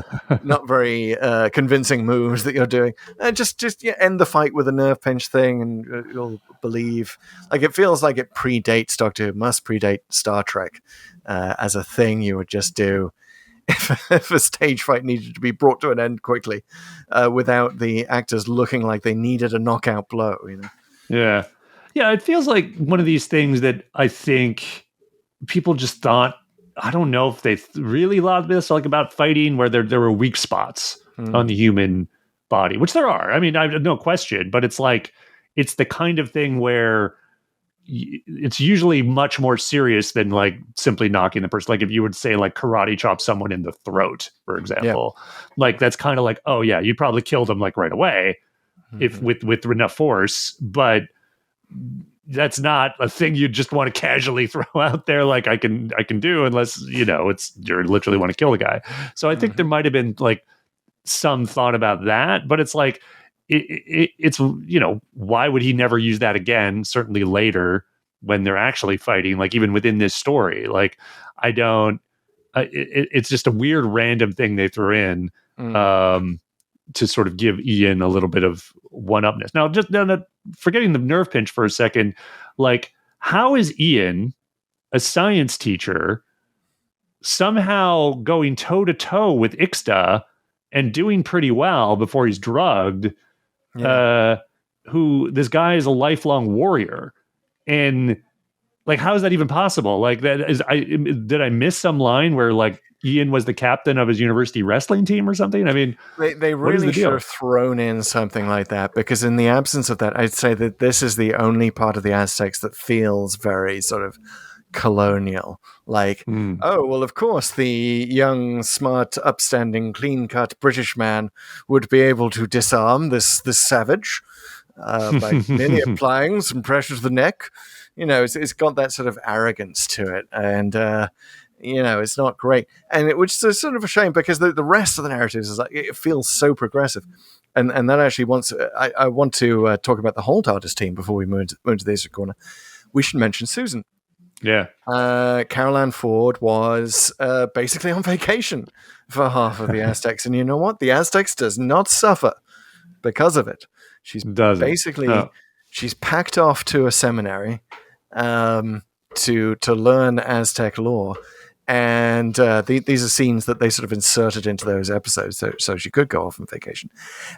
not very convincing moves that you're doing, just end the fight with a nerve pinch thing, and you'll believe. Like, it feels like it predates Doctor Who, must predate Star Trek as a thing you would just do if a stage fight needed to be brought to an end quickly without the actors looking like they needed a knockout blow. Yeah, it feels like one of these things that I think people just thought. I don't know if they really loved this, like about fighting, where there were weak spots on the human body, which there are. I mean, I have no question, but it's like, it's the kind of thing where it's usually much more serious than like simply knocking the person. Like if you would say like karate chop someone in the throat, for example, like that's kind of like, oh yeah, you'd probably kill them like right away. if with enough force, but that's not a thing you just want to casually throw out there like I can do, unless it's you literally want to kill the guy. So I think there might have been like some thought about that, but it's like it's why would he never use that again? Certainly later when they're actually fighting, like even within this story, like I don't. It's just a weird random thing they threw in to sort of give Ian a little bit of one-upness. Now, forgetting the nerve pinch for a second, like how is Ian, a science teacher, somehow going toe-to-toe with Ixta and doing pretty well before he's drugged, who this guy is a lifelong warrior? And like, how is that even possible? Like, did I miss some line where like Ian was the captain of his university wrestling team or something? I mean, they really should have thrown in something like that, because in the absence of that, I'd say that this is the only part of the Aztecs that feels very sort of colonial. Like, oh, well, of course, the young, smart, upstanding, clean-cut British man would be able to disarm this savage by merely applying some pressure to the neck. It's got that sort of arrogance to it, and it's not great, and which is sort of a shame, because the rest of the narratives is like it feels so progressive, and that actually I want to talk about the whole TARDIS team before we move into the Easter corner. We should mention Susan. Yeah, Carol Ann Ford was basically on vacation for half of the Aztecs, and you know what? The Aztecs does not suffer because of it. She's she's packed off to a seminary to learn Aztec lore. And these are scenes that they sort of inserted into those episodes so she could go off on vacation.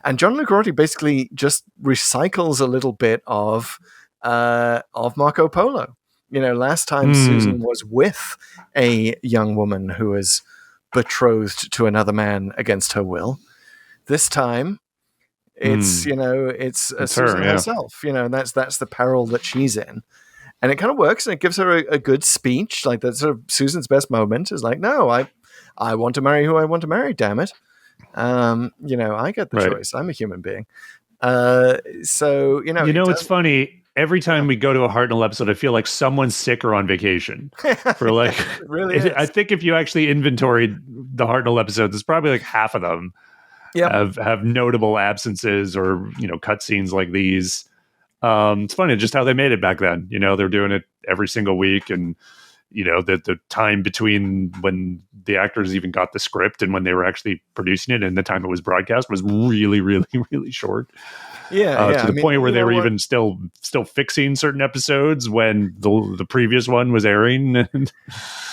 And John Lucarotti basically just recycles a little bit of Marco Polo. Last time Susan was with a young woman who was betrothed to another man against her will. This time, it's Susan herself. And that's the peril that she's in. And it kind of works, and it gives her a good speech. Like, that's sort of Susan's best moment is like, no, I want to marry who I want to marry, damn it. I get the choice. I'm a human being. It's funny. Every time we go to a Hartnell episode, I feel like someone's sick or on vacation. For like, really is. I think if you actually inventoried the Hartnell episodes, it's probably like half of them have notable absences or cutscenes like these. It's funny just how they made it back then. They're doing it every single week, and the time between when the actors even got the script and when they were actually producing it and the time it was broadcast was really, really, really short. To the point where they were even still fixing certain episodes when the previous one was airing.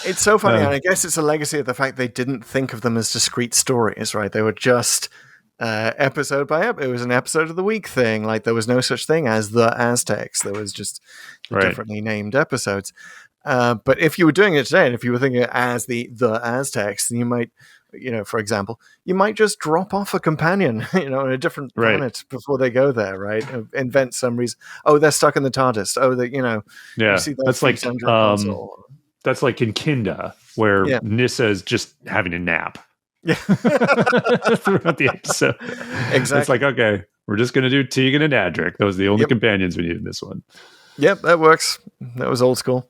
It's so funny, and I guess it's a legacy of the fact they didn't think of them as discrete stories, right? They were just episode by episode. It was an episode of the week thing. Like, there was no such thing as the Aztecs. There was just differently named episodes. But if you were doing it today, and if you were thinking it as the Aztecs, then you might, for example, you might just drop off a companion, on a different planet before they go there, right? Invent some reason. Oh, they're stuck in the TARDIS. Oh, you see that's like that's like in Kinda, where Nyssa is just having a nap. Yeah. Throughout the episode. Exactly. It's like, okay, we're just going to do Tegan and Adric. Those are the only companions we need in this one. Yep, that works. That was old school.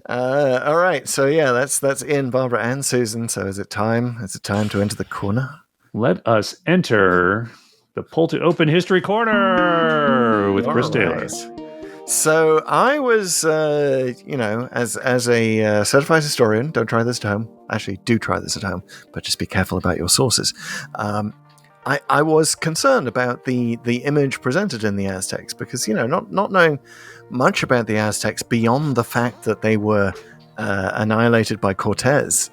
All right. So that's in Barbara and Susan. So is it time? Is it time to enter the corner? Let us enter the Pull to Open History Corner with Chris Taylor. So I was, as a certified historian, don't try this at home. Actually, do try this at home, but just be careful about your sources. I was concerned about the image presented in the Aztecs because, not knowing much about the Aztecs beyond the fact that they were annihilated by Cortez,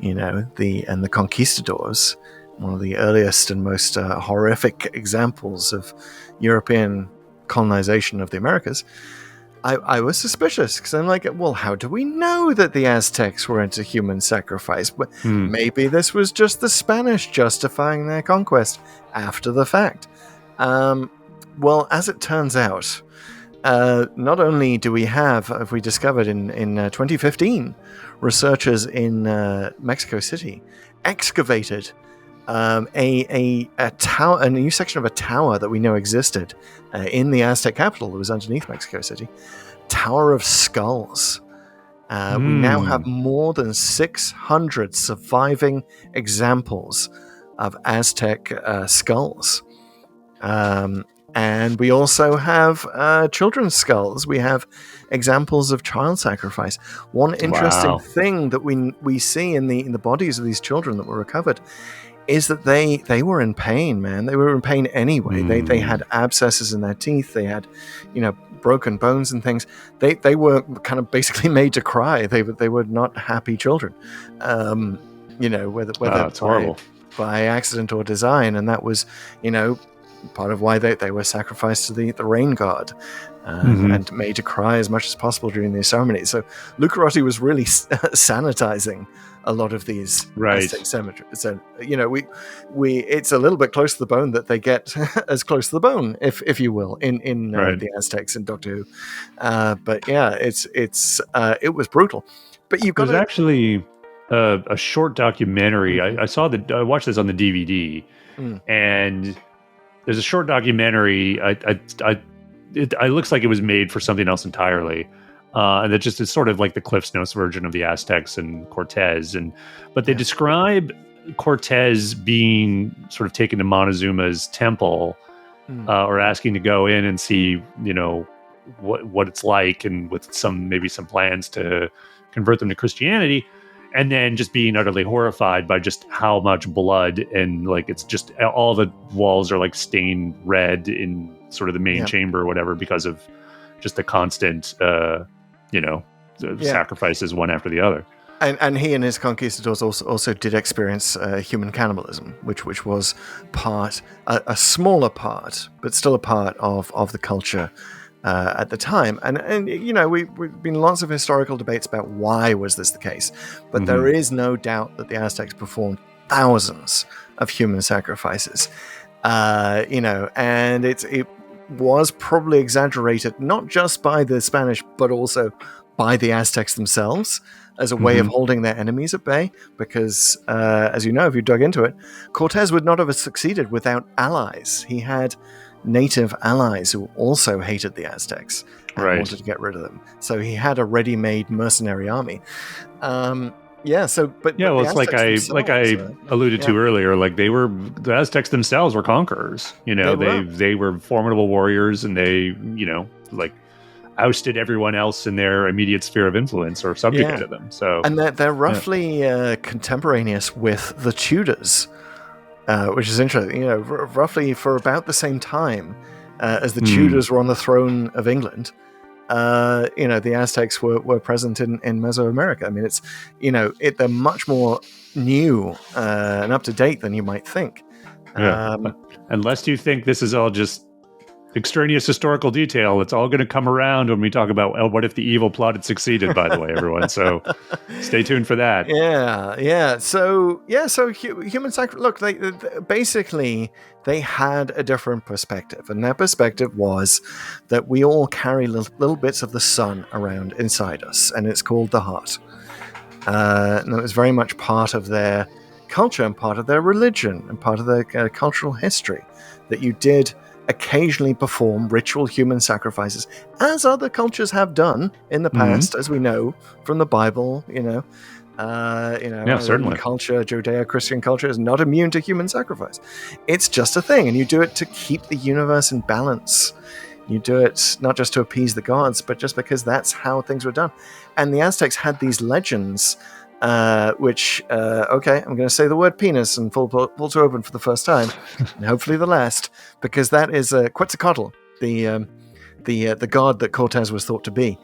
the conquistadors, one of the earliest and most horrific examples of European colonization of the Americas. I was suspicious because I'm like, well, how do we know that the Aztecs were into human sacrifice? But maybe this was just the Spanish justifying their conquest after the fact. Well, as it turns out, not only do we have we discovered in 2015, researchers in Mexico City excavated a tower, a new section of a tower that we know existed in the Aztec capital that was underneath Mexico City. Tower of Skulls. We now have more than 600 surviving examples of Aztec skulls. And we also have children's skulls. We have examples of child sacrifice. One interesting thing that we see in the bodies of these children that were recovered is that they were in pain, man. They were in pain anyway. They had abscesses in their teeth. They had, broken bones and things. They were kind of basically made to cry. They were not happy children. Whether it's horrible. By accident or design, and that was, part of why they were sacrificed to the rain god and made to cry as much as possible during these ceremonies. So Lucarotti was really sanitizing a lot of these Aztec cemeteries. So we it's a little bit close to the bone that they get as close to the bone, if you will, in the Aztecs in Doctor Who. But yeah, it was brutal. But you've got there's actually a short documentary. I watched this on the DVD, and there's a short documentary. It looks like it was made for something else entirely. And it's sort of like the Cliff's Notes version of the Aztecs and Cortez. But they describe Cortez being sort of taken to Montezuma's temple, or asking to go in and see, what it's like, and with maybe some plans to convert them to Christianity. And then just being utterly horrified by just how much blood, and like it's just all the walls are like stained red in sort of the main chamber or whatever, because of just the constant, sacrifices one after the other. And he and his conquistadors also did experience human cannibalism, which was a smaller part, but still a part of the culture at the time. And we've been lots of historical debates about why was this the case, but there is no doubt that the Aztecs performed thousands of human sacrifices, and it was probably exaggerated not just by the Spanish but also by the Aztecs themselves as a way of holding their enemies at bay, because as you know, if you dug into it, Cortez would not have succeeded without allies. He had native allies who also hated the Aztecs and wanted to get rid of them. So he had a ready-made mercenary army. It's like I alluded to earlier. Like the Aztecs themselves were conquerors. They were formidable warriors, and they ousted everyone else in their immediate sphere of influence or subjugated them. So and they're roughly contemporaneous with the Tudors. Which is interesting, roughly for about the same time as the Tudors were on the throne of England. The Aztecs were present in Mesoamerica. I mean, it's they're much more new and up to date than you might think. Unless you think this is all just extraneous historical detail, it's all going to come around when we talk about what if the evil plot had succeeded, by the way, everyone. So stay tuned for that. So human sacrifice. Look, they had a different perspective, and their perspective was that we all carry little bits of the sun around inside us, and it's called the heart. And it was very much part of their culture and part of their religion and part of their cultural history that you did occasionally perform ritual human sacrifices, as other cultures have done in the past, as we know from the Bible. Certainly. Culture, Judeo-Christian culture, is not immune to human sacrifice. It's just a thing, and you do it to keep the universe in balance. You do it not just to appease the gods, but just because that's how things were done. And the Aztecs had these legends, which, I'm going to say the word penis and pull to open for the first time, and hopefully the last, because that is Quetzalcoatl, the god that Cortez was thought to be,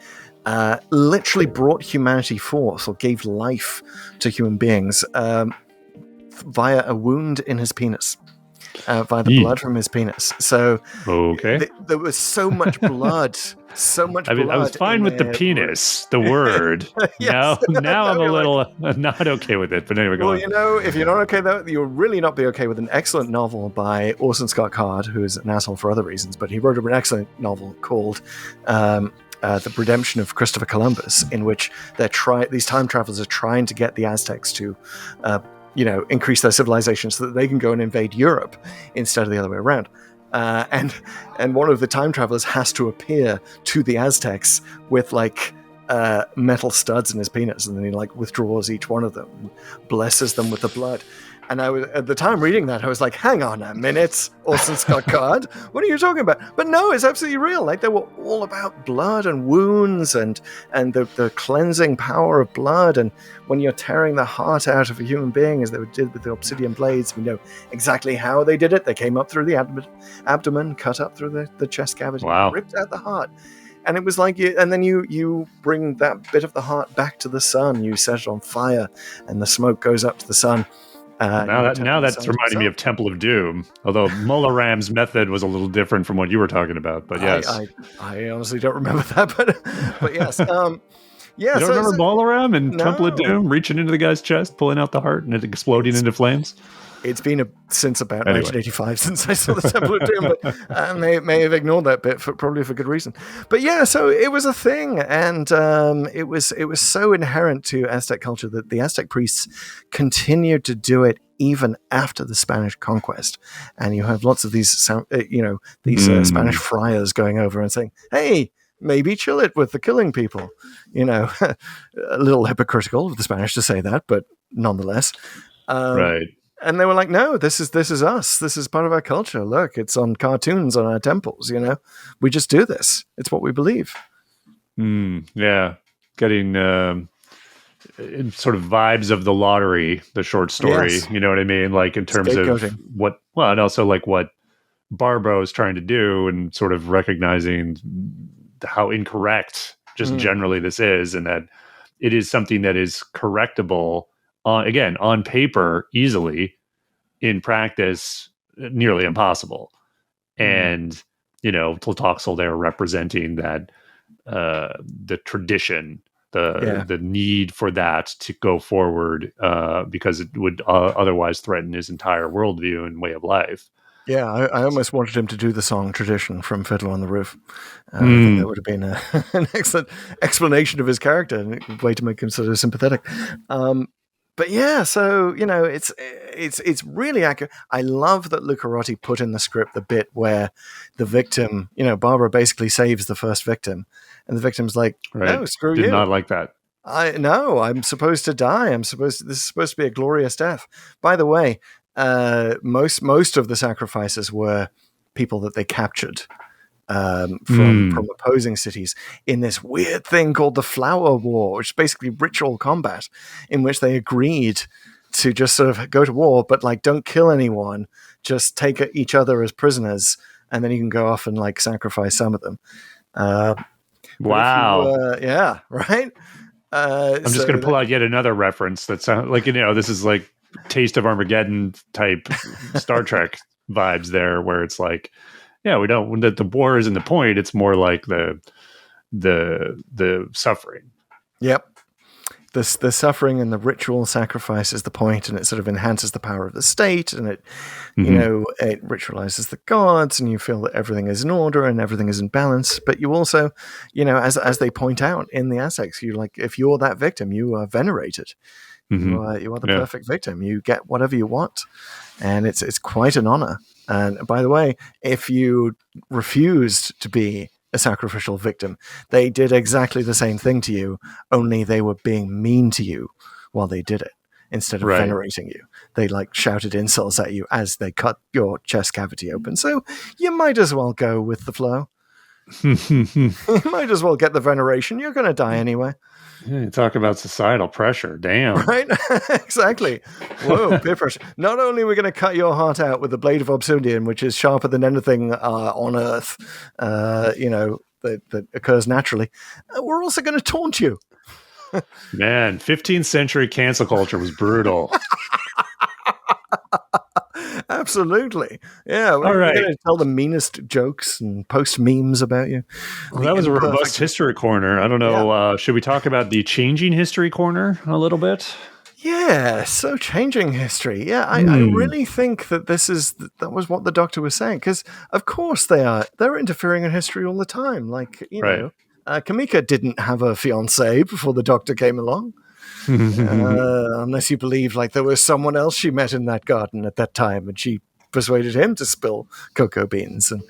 literally brought humanity forth, or gave life to human beings via a wound in his penis. Via the blood from his penis. So there was so much blood. I was fine with the penis, the word. Now I'm a little not okay with it. But anyway, go on. If you're not okay, though, you'll really not be okay with an excellent novel by Orson Scott Card, who is an asshole for other reasons, but he wrote an excellent novel called The Redemption of Christopher Columbus, in which these time travelers are trying to get the Aztecs to increase their civilization so that they can go and invade Europe instead of the other way around. And one of the time travelers has to appear to the Aztecs with metal studs in his penis, and then he withdraws each one of them, and blesses them with the blood. And I was, at the time reading that, I was like, hang on a minute, Orson Scott Card, what are you talking about? But no, it's absolutely real. They were all about blood and wounds and the cleansing power of blood. And when you're tearing the heart out of a human being, as they did with the obsidian blades, we know exactly how they did it. They came up through the abdomen, cut up through the chest cavity, ripped out the heart. And it was you bring that bit of the heart back to the sun. You set it on fire, and the smoke goes up to the sun. Now that's reminding me of Temple of Doom. Although Mola Ram's method was a little different from what you were talking about. But yes, I honestly don't remember that. But yes, you don't remember Mola Ram and Temple of Doom reaching into the guy's chest, pulling out the heart, and it exploding into flames. It's been since about 1985 since I saw the Temple of Doom, but I may have ignored that bit probably for good reason. But yeah, so it was a thing, and it was so inherent to Aztec culture that the Aztec priests continued to do it even after the Spanish conquest. And you have lots of these, Spanish friars going over and saying, "Hey, maybe chill it with the killing people." A little hypocritical of the Spanish to say that, but nonetheless, right. And they were like, "No, this is us. This is part of our culture. Look, it's on cartoons on our temples. We just do this. It's what we believe." Yeah, getting sort of vibes of The Lottery, the short story. Yes. You know what I mean? Like in terms of and also like what Barbo is trying to do, and sort of recognizing how incorrect just generally this is, and that it is something that is correctable. On paper, easily. In practice, nearly impossible. And, Tlaxcala there representing that the tradition, the need for that to go forward because it would otherwise threaten his entire worldview and way of life. Yeah, I almost wanted him to do the song Tradition from Fiddler on the Roof. I think that would have been an excellent explanation of his character and a way to make him sort of sympathetic. But yeah, so it's really accurate. I love that Lucarotti put in the script the bit where the victim, Barbara basically saves the first victim, and the victim's like, "No, screw you." Did not like that. I'm supposed to die. This is supposed to be a glorious death. By the way, most of the sacrifices were people that they captured. From opposing cities in this weird thing called the Flower War, which is basically ritual combat, in which they agreed to just sort of go to war, but don't kill anyone, just take each other as prisoners, and then you can go off and sacrifice some of them. Wow. Yeah, right? I'm just going to pull out yet another reference that sounds like, this is like Taste of Armageddon type Star Trek vibes there, where it's like, yeah, we don't. The war isn't the point. It's more like the suffering. Yep, the suffering and the ritual sacrifice is the point, and it sort of enhances the power of the state, and it it ritualizes the gods, and you feel that everything is in order and everything is in balance. But you also, as they point out in the Aztecs, if you're that victim, you are venerated. You are the perfect victim. You get whatever you want, and it's quite an honor. And by the way, if you refused to be a sacrificial victim, they did exactly the same thing to you, only they were being mean to you while they did it. Instead of venerating you, they shouted insults at you as they cut your chest cavity open. So you might as well go with the flow. You might as well get the veneration. You're going to die anyway. Yeah, you talk about societal pressure. Damn. Right? Exactly. Whoa, peer pressure. Not only are we going to cut your heart out with a blade of obsidian, which is sharper than anything on Earth, that occurs naturally, we're also going to taunt you. Man, 15th century cancel culture was brutal. Absolutely. Yeah. We're going to tell the meanest jokes and post memes about you. Well, that was a robust history corner. I don't know. Yeah. Should we talk about the changing history corner a little bit? Yeah. So changing history. Yeah. I really think that that was what the Doctor was saying. Because, of course, they're interfering in history all the time. Kamika didn't have a fiancé before the Doctor came along. Unless you believe like there was someone else she met in that garden at that time, and she persuaded him to spill cocoa beans. And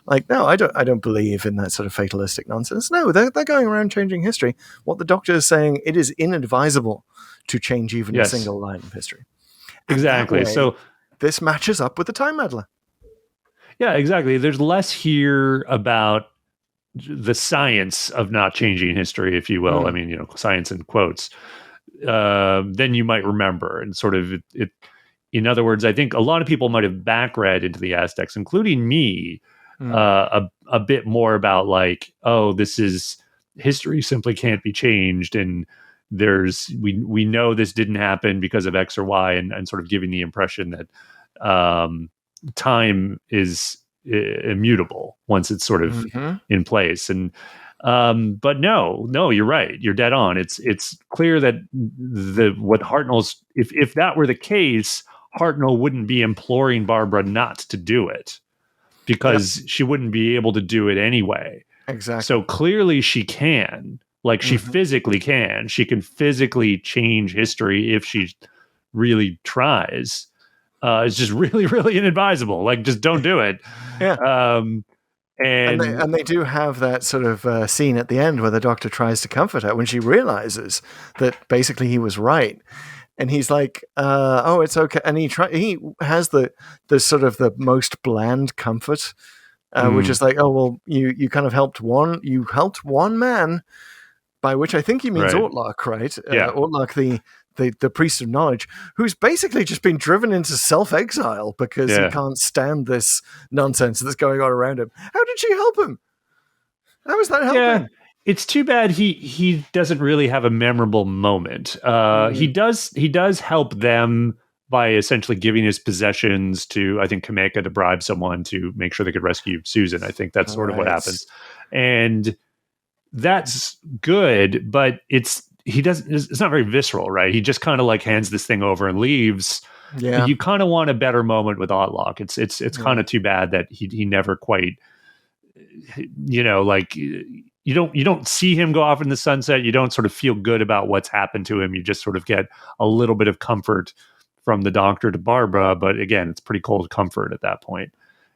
like, no, I don't believe in that sort of fatalistic nonsense. No, they're going around changing history. What the Doctor is saying, it is inadvisable to change even a single line of history. Exactly. Way, so this matches up with the Time Meddler. Yeah, exactly. There's less here about the science of not changing history, if you will. I mean, science in quotes, than you might remember. And sort of it. In other words, I think a lot of people might have backread into the Aztecs, including me, a bit more about like, oh, this is history simply can't be changed, and we know this didn't happen because of X or Y, and sort of giving the impression that time is immutable once it's sort of in place. And but no, you're right. You're dead on. It's clear that what Hartnell's, if that were the case, Hartnell wouldn't be imploring Barbara not to do it, because she wouldn't be able to do it anyway. Exactly. So clearly she can. Like, she physically can. She can physically change history if she really tries. It's just really, really inadvisable. Like, just don't do it. Yeah. And they do have that sort of scene at the end where the Doctor tries to comfort her when she realizes that basically he was right. And he's like, "Oh, it's okay." And he has the sort of the most bland comfort, which is like, "Oh, well, you kind of helped one man," by which I think he means Ortlock, right? Yeah, Ortlock, the priest of knowledge, who's basically just been driven into self-exile because he can't stand this nonsense that's going on around him. How did she help him? How is that helping? Yeah. It's too bad he doesn't really have a memorable moment. He does help them by essentially giving his possessions to, I think, Kameka to bribe someone to make sure they could rescue Susan. I think that's sort of what happens. And that's good, but it's not very visceral, right? He just kind of like hands this thing over and leaves. Yeah. You kind of want a better moment with Otlock. It's kind of too bad that he never quite, like, you don't see him go off in the sunset. You don't sort of feel good about what's happened to him. You just sort of get a little bit of comfort from the Doctor to Barbara, but again, it's pretty cold comfort at that point.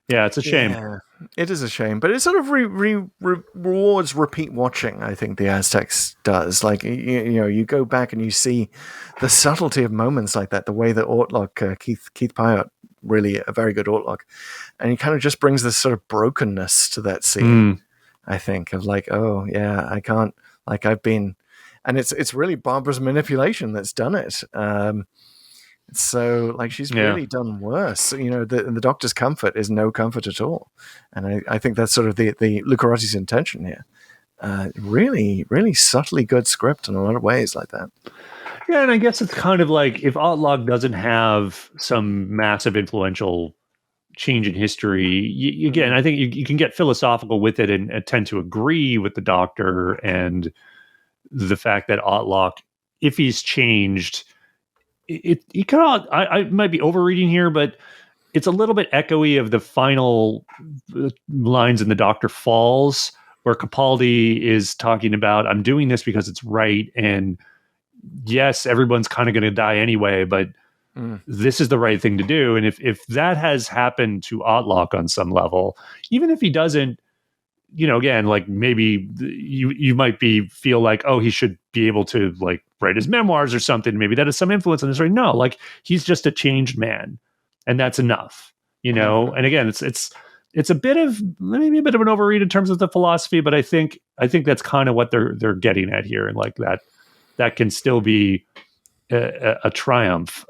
Yeah, it's a shame. Yeah, it is a shame, but it sort of rewards repeat watching. I think the Aztecs does. Like, you go back and you see the subtlety of moments like that. The way that Ortlock, Keith Pyatt, really a very good Ortlock, and he kind of just brings this sort of brokenness to that scene. I think of like, oh yeah, I can't, like, I've been, and it's really Barbara's manipulation that's done it. So like, she's really done worse. The Doctor's comfort is no comfort at all, and I think that's sort of the Lucarotti's intention here. Really, really subtly good script in a lot of ways like that. Yeah, and I guess it's kind of like, if Otlock doesn't have some massive influential change in history, again, I think you can get philosophical with it and tend to agree with the Doctor and the fact that Otlock, if he's changed, he kind of, I might be overreading here, but it's a little bit echoey of the final lines in The Doctor Falls, where Capaldi is talking about, I'm doing this because it's right, and yes, everyone's kind of going to die anyway, but this is the right thing to do. And if that has happened to Otlock on some level, even if he doesn't, again, like, maybe you might feel like, oh, he should be able to, like, write his memoirs or something. Maybe that has some influence on this story. No, like, he's just a changed man, and that's enough, And again, it's a bit of, maybe a bit of an overread in terms of the philosophy, but I think that's kind of what they're getting at here, and like that can still be a triumph,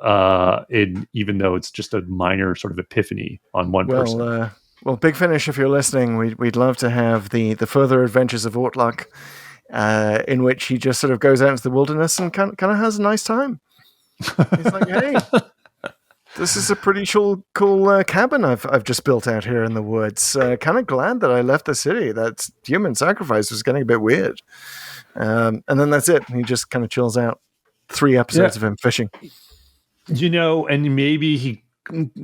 even though it's just a minor sort of epiphany on one person. Well, Big Finish, if you're listening, we'd love to have the further adventures of Ortlock, in which he just sort of goes out into the wilderness and kind of has a nice time. He's like, hey, this is a pretty cool cabin I've just built out here in the woods. Kind of glad that I left the city. That human sacrifice was getting a bit weird. And then that's it. He just kind of chills out. 3 episodes of him fishing. And maybe he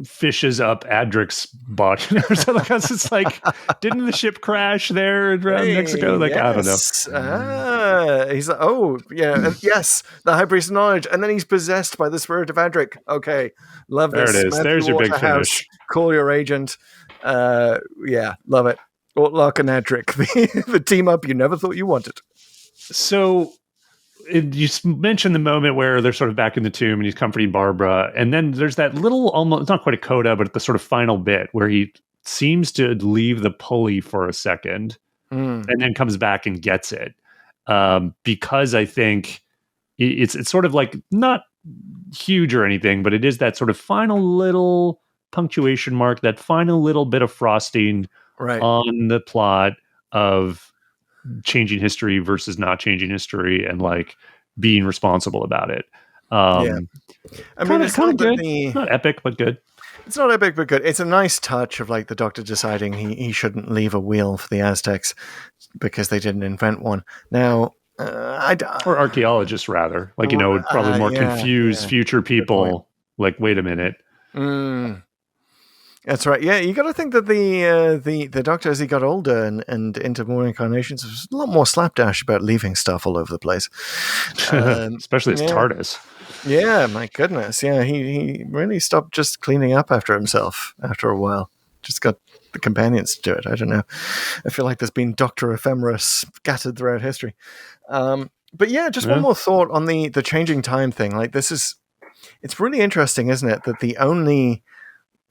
fishes up Adric's body or something. It's like, didn't the ship crash there around Mexico? Like, I don't know. He's like, oh, yeah, yes, the High Priest of Knowledge. And then he's possessed by the spirit of Adric. Okay, love this. There it is. There's your big finish. Call your agent. Yeah, love it. Ortlock and Adric, the team up you never thought you wanted. So you mentioned the moment where they're sort of back in the tomb and he's comforting Barbara. And then there's that little, almost, it's not quite a coda, but the sort of final bit where he seems to leave the pulley for a second and then comes back and gets it. Because I think it's sort of like not huge or anything, but it is that sort of final little punctuation mark, that final little bit of frosting on the plot of changing history versus not changing history and like being responsible about it. I mean, it's kind of good. Not epic, but good. It's not epic, but good. It's a nice touch of like the Doctor deciding he shouldn't leave a wheel for the Aztecs because they didn't invent one. Now, or archaeologists rather, like, would probably more confuse future people. Like, wait a minute. That's right. Yeah, you got to think that the Doctor, as he got older and into more incarnations, was a lot more slapdash about leaving stuff all over the place. Especially his TARDIS. Yeah, my goodness. Yeah, he really stopped just cleaning up after himself after a while. Just got the companions to do it. I don't know. I feel like there's been Doctor ephemera scattered throughout history. But yeah, just one more thought on the changing time thing. Like, it's really interesting, isn't it, that the only...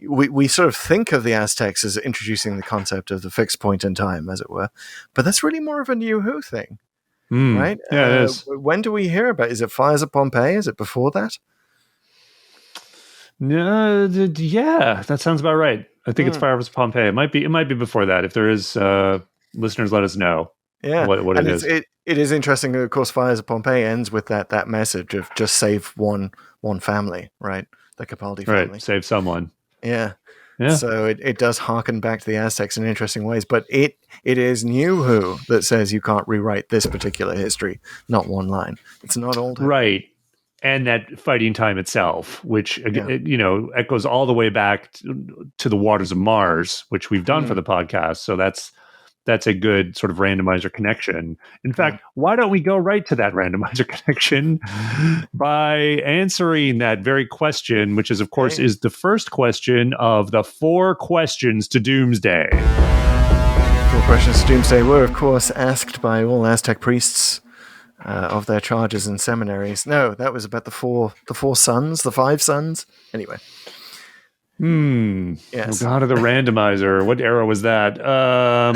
We sort of think of the Aztecs as introducing the concept of the fixed point in time, as it were, but that's really more of a New Who thing, right? Yeah, it is. When do we hear about it? Is it Fires of Pompeii? Is it before that? No, yeah, that sounds about right. I think it's Fires of Pompeii. It might be before that. If there is, listeners, let us know. Yeah, what it is. It is interesting. Of course, Fires of Pompeii ends with that message of just save one family, right? The Capaldi family, right? Save someone. Yeah. So it does harken back to the Aztecs in interesting ways, but it is New Who that says you can't rewrite this particular history, not one line. It's not Old Who. Right. And that fighting time itself, which, echoes all the way back to the waters of Mars, which we've done for the podcast. So that's a good sort of randomizer connection. In fact, why don't we go right to that randomizer connection by answering that very question, which is, of course, is the first question of the 4 questions to Doomsday. 4 questions to Doomsday were, of course, asked by all Aztec priests of their charges in seminaries. No, that was about the 5 sons. Anyway. Yes. Oh, God of the randomizer. What era was that?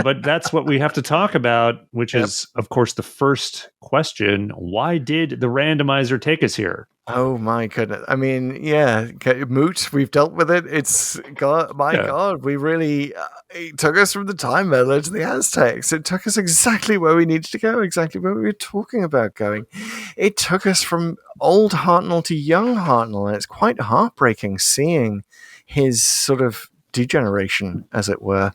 But that's what we have to talk about, which is, of course, the first question. Why did the randomizer take us here? Oh, my goodness. I mean, yeah, Moot, we've dealt with it. It's, God, we really, it took us from the Time Meddler to the Aztecs. It took us exactly where we needed to go, exactly where we were talking about going. It took us from old Hartnell to young Hartnell, and it's quite heartbreaking seeing his sort of degeneration, as it were.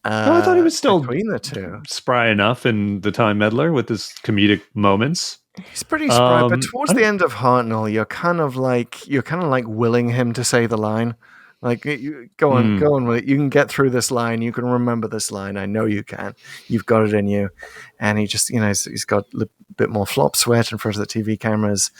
I thought he was still between the two, spry enough in the Time Meddler with his comedic moments. He's pretty spry, but towards the end of Hartnell, you're kind of like willing him to say the line. Like, go on with it. You can get through this line. You can remember this line. I know you can. You've got it in you. And he just, he's got a bit more flop sweat in front of the TV cameras.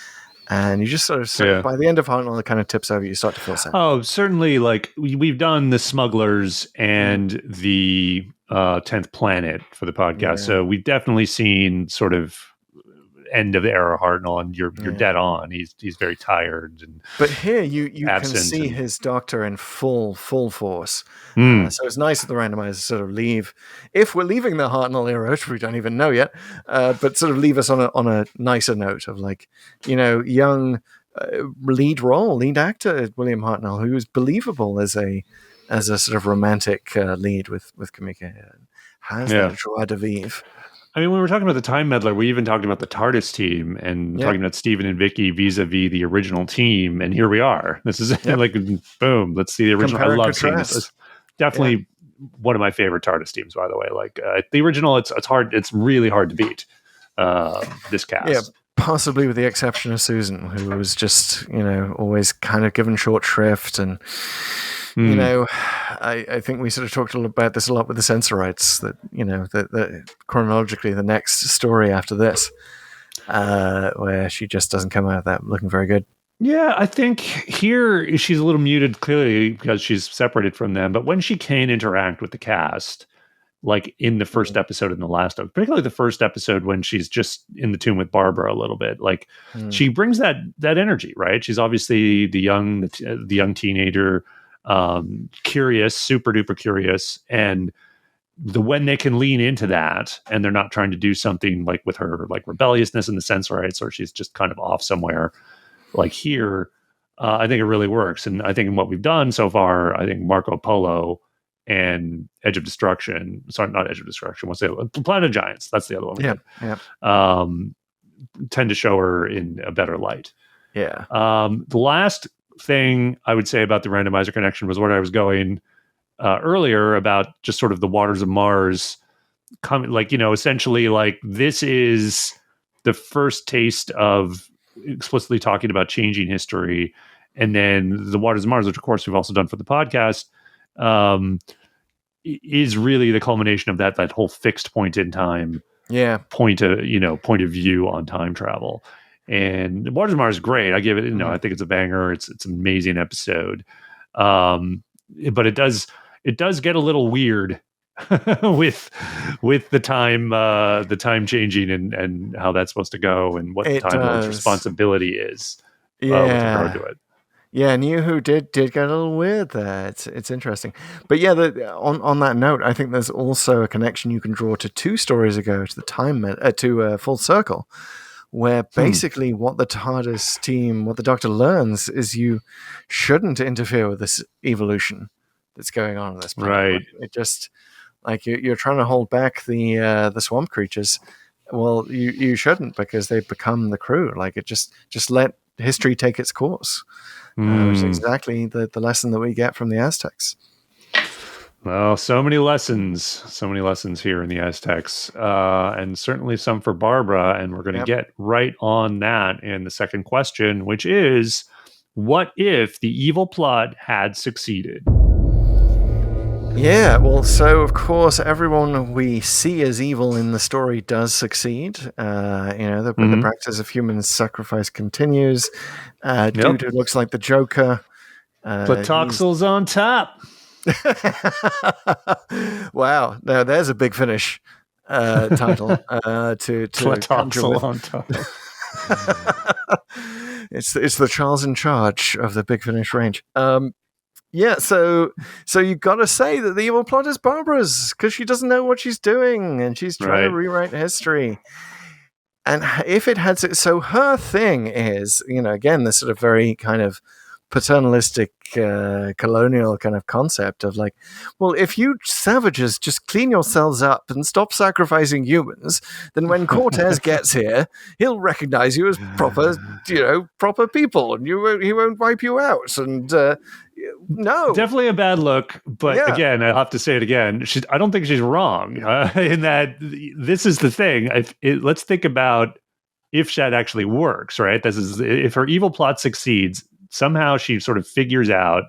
And you just sort of, by the end of Hartnell, it kind of tips over. You start to feel sad. Oh, certainly. Like, we've done the Smugglers and the 10th Planet for the podcast. Yeah. So we've definitely seen sort of end of the era Hartnell, and you're dead on. He's very tired. But here you can see his Doctor in full force. So it's nice that the randomizer sort of leave, if we're leaving the Hartnell era, which we don't even know yet, but sort of leave us on a nicer note of, like, young lead actor William Hartnell, who is believable as a sort of romantic lead with Kamika, has that joie de vivre. I mean, when we're talking about the Time Meddler, we even talked about the TARDIS team and talking about Stephen and Vicky vis-a-vis the original team. And here we are. This is like, boom, let's see the original. I love seeing this. It's definitely one of my favorite TARDIS teams, by the way. Like, the original, it's hard. It's really hard to beat this cast. Yeah, possibly with the exception of Susan, who was just, always kind of given short shrift. And, I think we sort of talked about this a lot with the Sensorites, that, that chronologically the next story after this, where she just doesn't come out of that looking very good. Yeah, I think here she's a little muted, clearly, because she's separated from them. But when she can interact with the cast, like in the first episode and the last, particularly the first episode when she's just in the tomb with Barbara a little bit, like she brings that energy, right? She's obviously the young teenager, curious, super duper curious, and when they can lean into that, and they're not trying to do something like with her like rebelliousness in the Sensorites, or she's just kind of off somewhere. Like here, I think it really works, and I think in what we've done so far, I think Marco Polo and Edge of Destruction. Sorry, not Edge of Destruction. What's the other one? Planet of Giants. That's the other one. Yeah. Tend to show her in a better light. Yeah. The last thing I would say about the randomizer connection was where I was going earlier about just sort of the waters of Mars coming, like, essentially like this is the first taste of explicitly talking about changing history. And then the waters of Mars, which of course we've also done for the podcast, is really the culmination of that whole fixed point in time point of view on time travel. And the Waters of Mars is great. I give it, I think it's a banger. It's an amazing episode. But it does get a little weird with the time changing and how that's supposed to go and what the Time Lord's responsibility is with regard to it. Yeah, New Who did get a little weird there. It's interesting, but yeah. On that note, I think there's also a connection you can draw to 2 stories ago to the to Full Circle, where basically what the TARDIS team, what the Doctor learns is you shouldn't interfere with this evolution that's going on this planet. Right. It just like you're trying to hold back the swamp creatures. Well, you shouldn't, because they become the crew. Like it just let history take its course. Which is exactly the lesson that we get from the Aztecs. Well, so many lessons here in the Aztecs, and certainly some for Barbara. And we're going to get right on that in the second question, which is, what if the evil plot had succeeded? Yeah, well, so of course, everyone we see as evil in the story does succeed. The practice of human sacrifice continues. Dude who looks like the Joker. Platoxel's on top. Wow, now there's a Big Finish title to Platoxel on top. It's the Charles in Charge of the Big Finish range. Yeah, so you got to say that the evil plot is Barbara's, because she doesn't know what she's doing, and she's trying to rewrite history. And if it had, so her thing is, again, this sort of very kind of paternalistic colonial kind of concept of like, well, if you savages just clean yourselves up and stop sacrificing humans, then when Cortez gets here, he'll recognize you as proper people, and he won't wipe you out. And no, definitely a bad look. But again, I'll have to say it again. I don't think she's wrong in that. This is the thing. Let's think about if that actually works, right? This is if her evil plot succeeds. Somehow she sort of figures out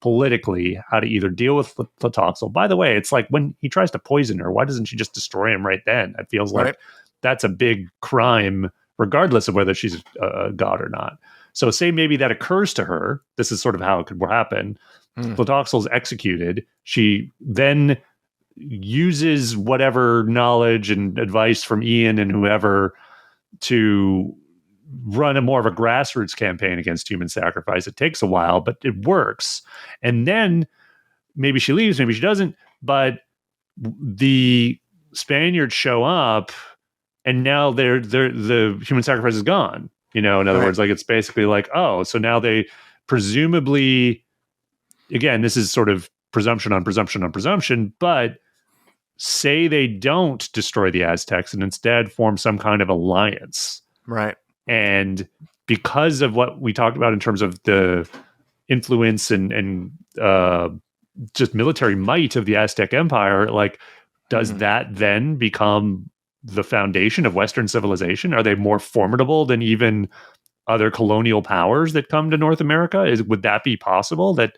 politically how to either deal with Platoxel. By the way, it's like when he tries to poison her, why doesn't she just destroy him right then? It feels like that's a big crime, regardless of whether she's a god or not. So say maybe that occurs to her. This is sort of how it could happen. Platoxel's executed. She then uses whatever knowledge and advice from Ian and whoever to run a more of a grassroots campaign against human sacrifice. It takes a while, but it works. And then maybe she leaves, maybe she doesn't, but the Spaniards show up and now the human sacrifice is gone. In other words, like it's basically like, oh, so now they presumably, again, this is sort of presumption on presumption on presumption, but say they don't destroy the Aztecs and instead form some kind of alliance. Right. And because of what we talked about in terms of the influence and just military might of the Aztec Empire, like, does that then become the foundation of Western civilization? Are they more formidable than even other colonial powers that come to North America? Would that be possible that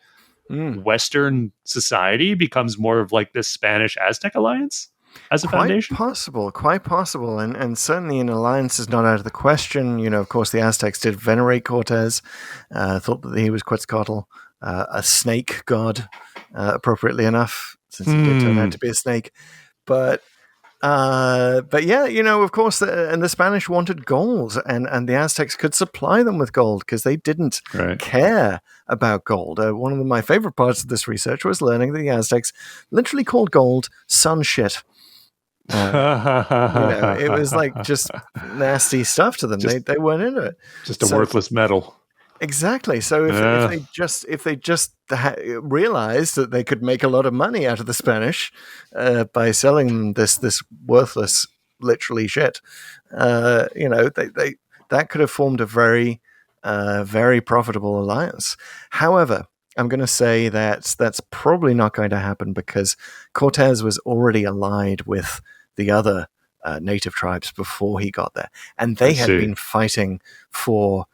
Western society becomes more of like this Spanish Aztec alliance as a foundation? Quite possible. And certainly an alliance is not out of the question. You know, of course, the Aztecs did venerate Cortez, thought that he was Quetzalcoatl, a snake god, appropriately enough, since he did turn out to be a snake. But yeah, you know, of course, and the Spanish wanted gold, and the Aztecs could supply them with gold because they didn't care about gold. One of my favorite parts of this research was learning that the Aztecs literally called gold sun shit. You know, it was like just nasty stuff to them. They weren't into it. Just a worthless metal. Exactly. So if they just realized that they could make a lot of money out of the Spanish by selling them this worthless, literally shit, you know, they that could have formed a very profitable alliance. However, I'm going to say that that's probably not going to happen because Cortez was already allied with the other native tribes before he got there, and they had been fighting for,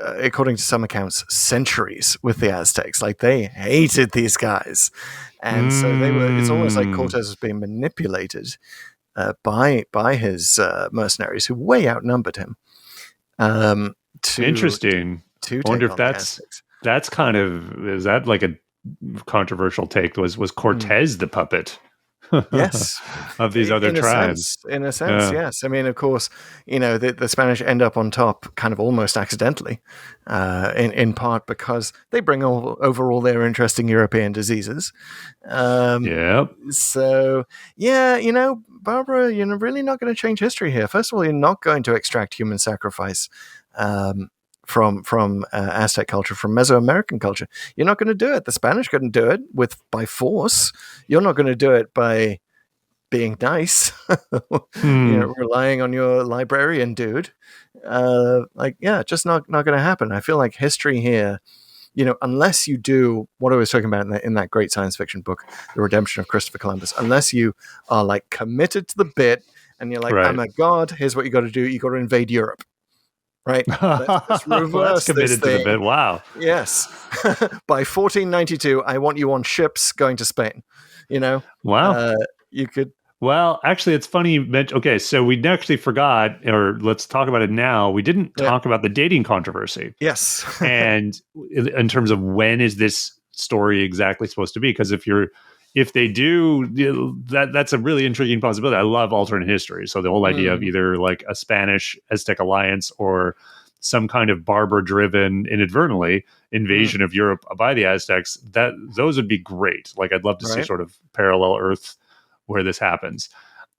according to some accounts, centuries with the Aztecs. Like, they hated these guys, and so they were. It's almost like Cortez was being manipulated by his mercenaries, who way outnumbered him. Interesting. I wonder if that's kind of, is that like a controversial take? Was Cortez the puppet? Yes, of these other tribes. In a sense, yes. I mean, of course, you know, the Spanish end up on top kind of almost accidentally, in part because they bring over all their interesting European diseases. So, yeah, you know, Barbara, you're really not going to change history here. First of all, you're not going to extract human sacrifice from Aztec culture, from Mesoamerican culture. You're not going to do it. The Spanish couldn't do it by force. You're not going to do it by being nice, you know, relying on your librarian dude. Just not going to happen. I feel like history here, you know, unless you do what I was talking about in that great science fiction book, The Redemption of Christopher Columbus, unless you are like committed to the bit and you're like, I'm a god, here's what you got to do. You got to invade Europe. Right, let's reverse committed to the bit. Wow. Yes, by 1492, I want you on ships going to Spain. You know, wow. You could. Well, actually, it's funny you mentioned. Okay, so we actually forgot, or let's talk about it now. We didn't talk about the dating controversy. Yes, and in terms of when is this story exactly supposed to be? Because if they do, that's a really intriguing possibility. I love alternate history. So the whole idea of either like a Spanish Aztec alliance or some kind of barber-driven, inadvertently, invasion of Europe by the Aztecs, those would be great. Like, I'd love to see sort of parallel Earth where this happens.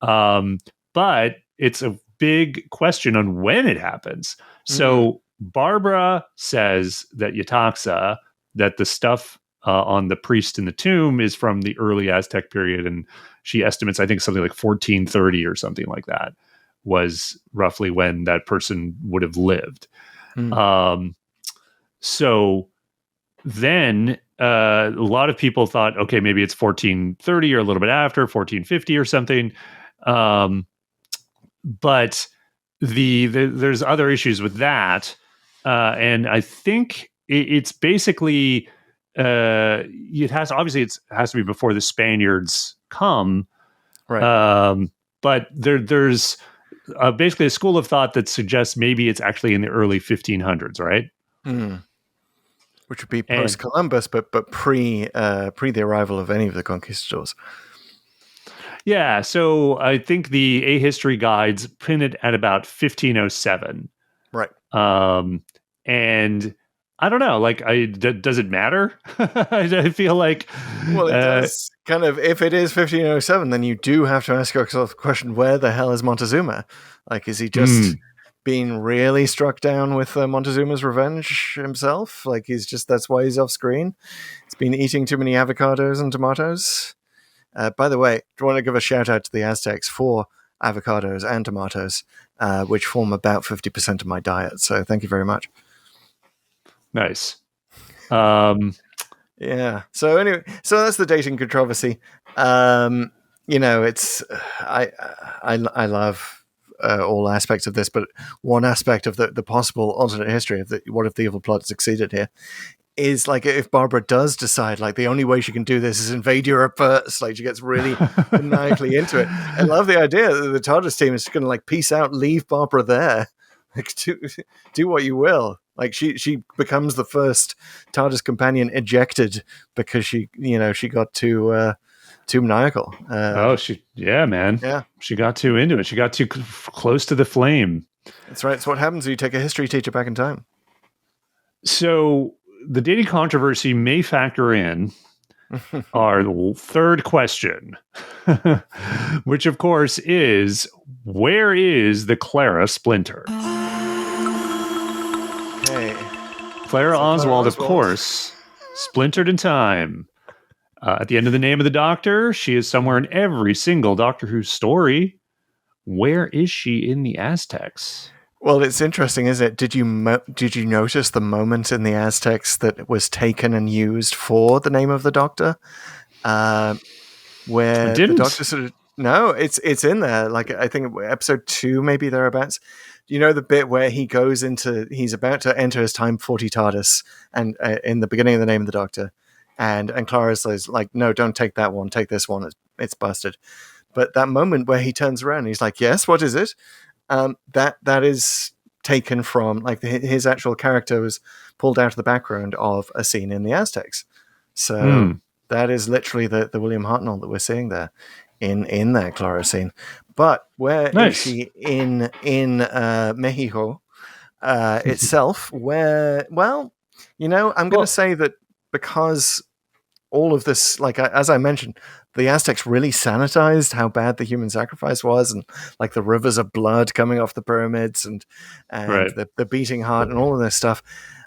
But it's a big question on when it happens. So Barbara says that Yetaxa, that the stuff on the priest in the tomb is from the early Aztec period, and she estimates, I think, something like 1430 or something like that was roughly when that person would have lived. So then a lot of people thought, okay, maybe it's 1430 or a little bit after, 1450 or something. But there's other issues with that, and I think it's basically. It has to be before the Spaniards come, right? But there's basically a school of thought that suggests maybe it's actually in the early 1500s, right? Which would be post Columbus, but pre the arrival of any of the conquistadors. Yeah, so I think the A History guides pin it at about 1507, right? And I don't know. Like, does it matter? I feel like, well, it does. Kind of. If it is 1507, then you do have to ask yourself the question: where the hell is Montezuma? Like, is he just being really struck down with Montezuma's revenge himself? Like, that's why he's off screen. He's been eating too many avocados and tomatoes. By the way, do you want to give a shout out to the Aztecs for avocados and tomatoes, which form about 50% of my diet? So thank you very much. Nice. Yeah. So anyway, so that's the dating controversy. it's I love all aspects of this, but one aspect of the possible alternate history of what if the evil plot succeeded here is like if Barbara does decide like the only way she can do this is invade Europe first, like she gets really maniacally into it. I love the idea that the TARDIS team is going to like peace out, leave Barbara there, like do what you will. Like she becomes the first TARDIS companion ejected because she got too maniacal. Man. Yeah. She got too into it. She got too close to the flame. That's right. It's what happens when you take a history teacher back in time. So the dating controversy may factor in our third question, which of course is, where is the Clara Splinter? Okay. Clara Oswald, of course, splintered in time. At the end of The Name of the Doctor, she is somewhere in every single Doctor Who story. Where is she in the Aztecs? Well, it's interesting, isn't it? Did you notice the moment in the Aztecs that was taken and used for The Name of the Doctor? Where the Doctor sort of... No, it's in there. Like, I think episode 2, maybe thereabouts. You know the bit where he's about to enter his Time 40 TARDIS, and in the beginning of The Name of the Doctor, and Clara says, like, no, don't take that one, take this one, it's busted. But that moment where he turns around and he's like, yes, what is it? That is taken from, like, his actual character was pulled out of the background of a scene in the Aztecs. So that is literally the William Hartnell that we're seeing there in that Clara scene. But where is she in Mexico itself? Where, well, I'm going to say that because all of this, like, as I mentioned, the Aztecs really sanitized how bad the human sacrifice was, and like the rivers of blood coming off the pyramids and right. the beating heart and all of this stuff.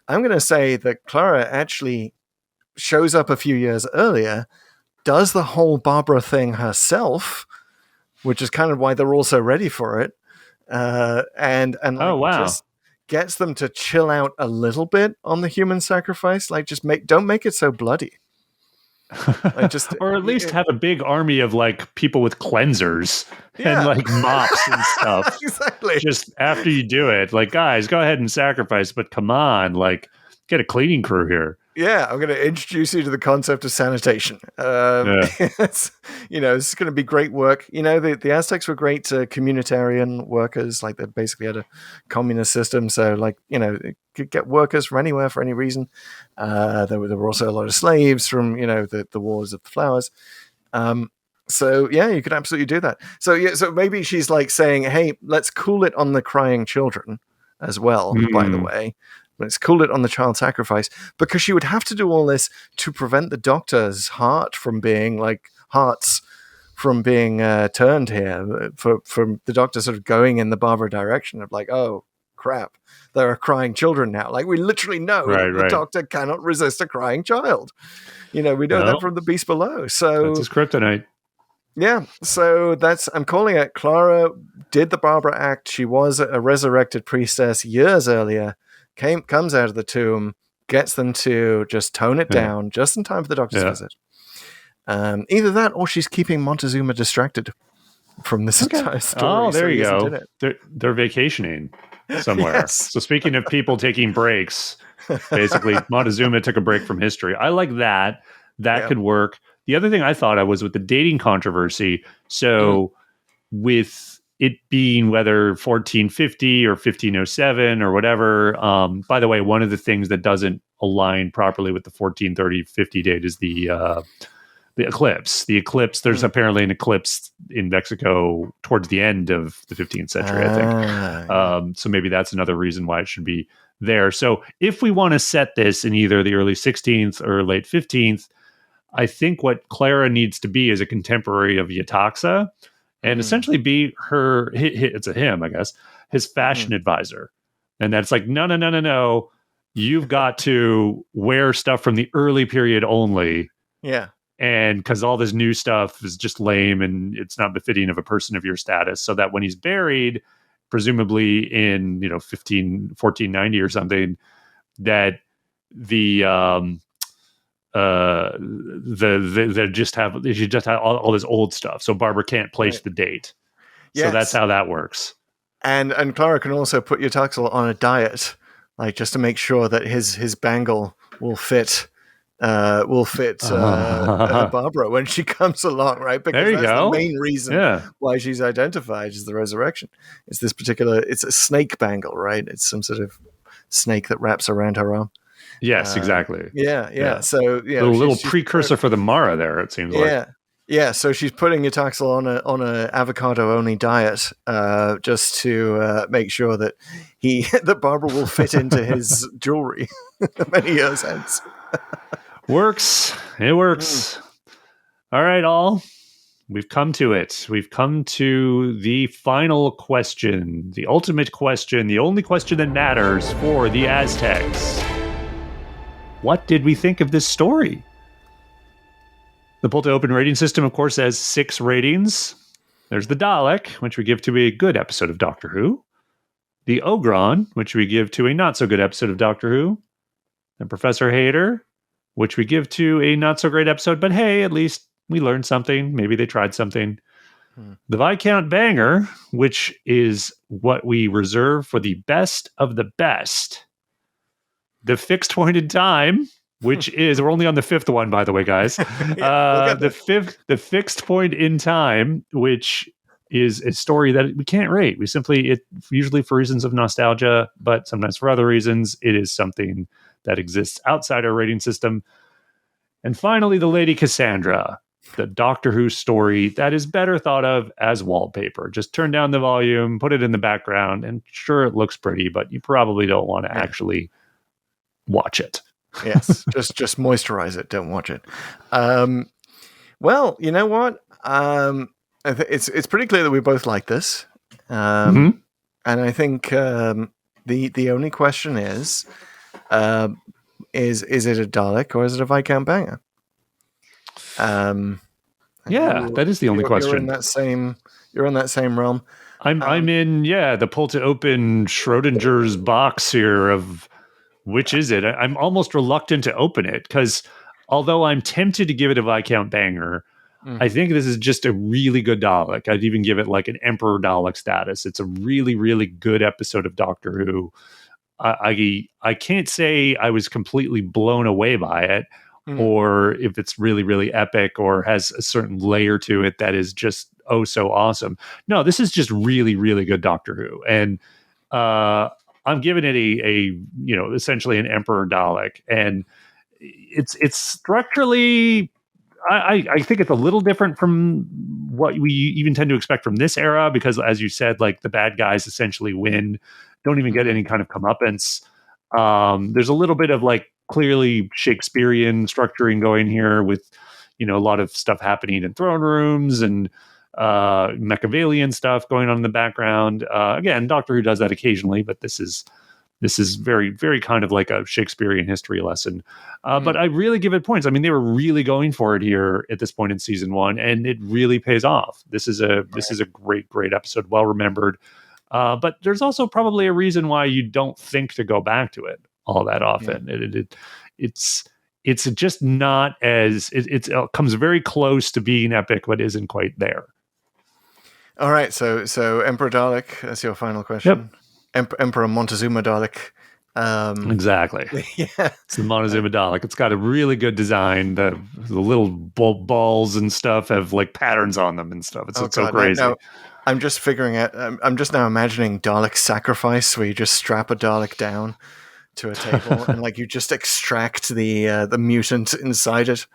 I'm going to say that Clara actually shows up a few years earlier, does the whole Barbara thing herself, which is kind of why they're all so ready for it, and just gets them to chill out a little bit on the human sacrifice. Like, just don't make it so bloody. Like, just or at least have a big army of like people with cleansers and like mops and stuff. Exactly. Just after you do it, like, guys, go ahead and sacrifice, but come on, like, get a cleaning crew here. Yeah, I'm going to introduce you to the concept of sanitation. It's going to be great work. The Aztecs were great communitarian workers. Like, they basically had a communist system. So, like, could get workers from anywhere for any reason. There were also a lot of slaves from, the Wars of the Flowers. So, yeah, you could absolutely do that. So maybe she's like saying, hey, let's cool it on the crying children as well, by the way. Let's cool it on the child sacrifice, because she would have to do all this to prevent the Doctor's hearts from being turned here, from the Doctor sort of going in the Barbara direction of like, oh crap, there are crying children now. Like, we literally know that the Doctor cannot resist a crying child. We know that from the Beast Below. So that's his kryptonite. Yeah, so I'm calling it. Clara did the Barbara act. She was a resurrected priestess years earlier. Comes out of the tomb, gets them to just tone it down just in time for the Doctor's visit. Either that, or she's keeping Montezuma distracted from this entire story. Oh, there you go. They're vacationing somewhere. Yes. So speaking of people taking breaks, basically Montezuma took a break from history. I like that. That could work. The other thing I thought was with the dating controversy. So with it being whether 1450 or 1507 or whatever. By the way, one of the things that doesn't align properly with the 1430-50 date is the eclipse. The eclipse, there's apparently an eclipse in Mexico towards the end of the 15th century, I think. So maybe that's another reason why it should be there. So if we want to set this in either the early 16th or late 15th, I think what Clara needs to be is a contemporary of Yetaxa, and essentially be her, it's a him, I guess, his fashion advisor. And that's like, no. You've got to wear stuff from the early period only. Yeah. And because all this new stuff is just lame and it's not befitting of a person of your status. So that when he's buried, presumably in, 1490 or something, that the they just have all this old stuff, so Barbara can't place the date. So Yes. that's how that works. And Clara can also put Utaxel on a diet, like just to make sure that his bangle will fit Barbara when she comes along, right? Because There you that's go. the main reason why she's identified as the resurrection. It's this particular, it's a snake bangle, right? It's some sort of snake that wraps around her arm. Yes, exactly. Yeah. So yeah, little precursor for the Mara there. It seems like. Yeah. So she's putting Utaxel on a avocado only diet, just to make sure that that Barbara will fit into his jewelry many years hence. Works. It works. All right, all. We've come to it. We've come to the final question, the ultimate question, the only question that matters for the Aztecs. What did we think of this story? The Pull to Open rating system, of course, has 6 ratings. There's the Dalek, which we give to a good episode of Doctor Who. The Ogron, which we give to a not-so-good episode of Doctor Who. And Professor Hayter, which we give to a not-so-great episode, but hey, at least we learned something. Maybe they tried something. The Viscount Banger, which is what we reserve for the best of the best. The Fixed Point in Time, which is, we're only on the 5th one, by the way, guys. The Fixed Point in Time, which is a story that we can't rate. We simply, usually for reasons of nostalgia, but sometimes for other reasons, it is something that exists outside our rating system. And finally, the Lady Cassandra, the Doctor Who story that is better thought of as wallpaper. Just turn down the volume, put it in the background, and sure, it looks pretty, but you probably don't want to actually watch it. Yes, just moisturize it. Don't watch it. Well, you know what? It's pretty clear that we both like this, and I think the only question is it a Dalek or is it a Viscount Banger? That is the only question. You're in that same realm. I'm in the Pull to Open Schrodinger's box here of which is it. I'm almost reluctant to open it because although I'm tempted to give it a Viscount Banger, I think this is just a really good Dalek. I'd even give it like an Emperor Dalek status. It's a really, really good episode of Doctor Who. I can't say I was completely blown away by it, or if it's really, really epic or has a certain layer to it that is just so awesome. No, this is just really, really good Doctor Who, and I'm giving it a essentially an Emperor Dalek, and it's structurally. I think it's a little different from what we even tend to expect from this era because, as you said, like the bad guys essentially win, don't even get any kind of comeuppance. There's a little bit of like clearly Shakespearean structuring going here with, a lot of stuff happening in throne rooms and Machiavellian stuff going on in the background. Again, Doctor Who does that occasionally, but this is very, very kind of like a Shakespearean history lesson. But I really give it points. I mean, they were really going for it here at this point in season 1, and it really pays off. This is a great, great episode, well remembered. But there's also probably a reason why you don't think to go back to it all that often. It's just not as it comes very close to being epic, but isn't quite there. All right, so Emperor Dalek, that's your final question. Yep. Emperor Montezuma Dalek. Exactly. Yeah. It's the Montezuma Dalek. It's got a really good design. The little balls and stuff have like patterns on them and stuff. It's so crazy. Now, I'm just figuring out. I'm just now imagining Dalek Sacrifice, where you just strap a Dalek down to a table and like you just extract the mutant inside it,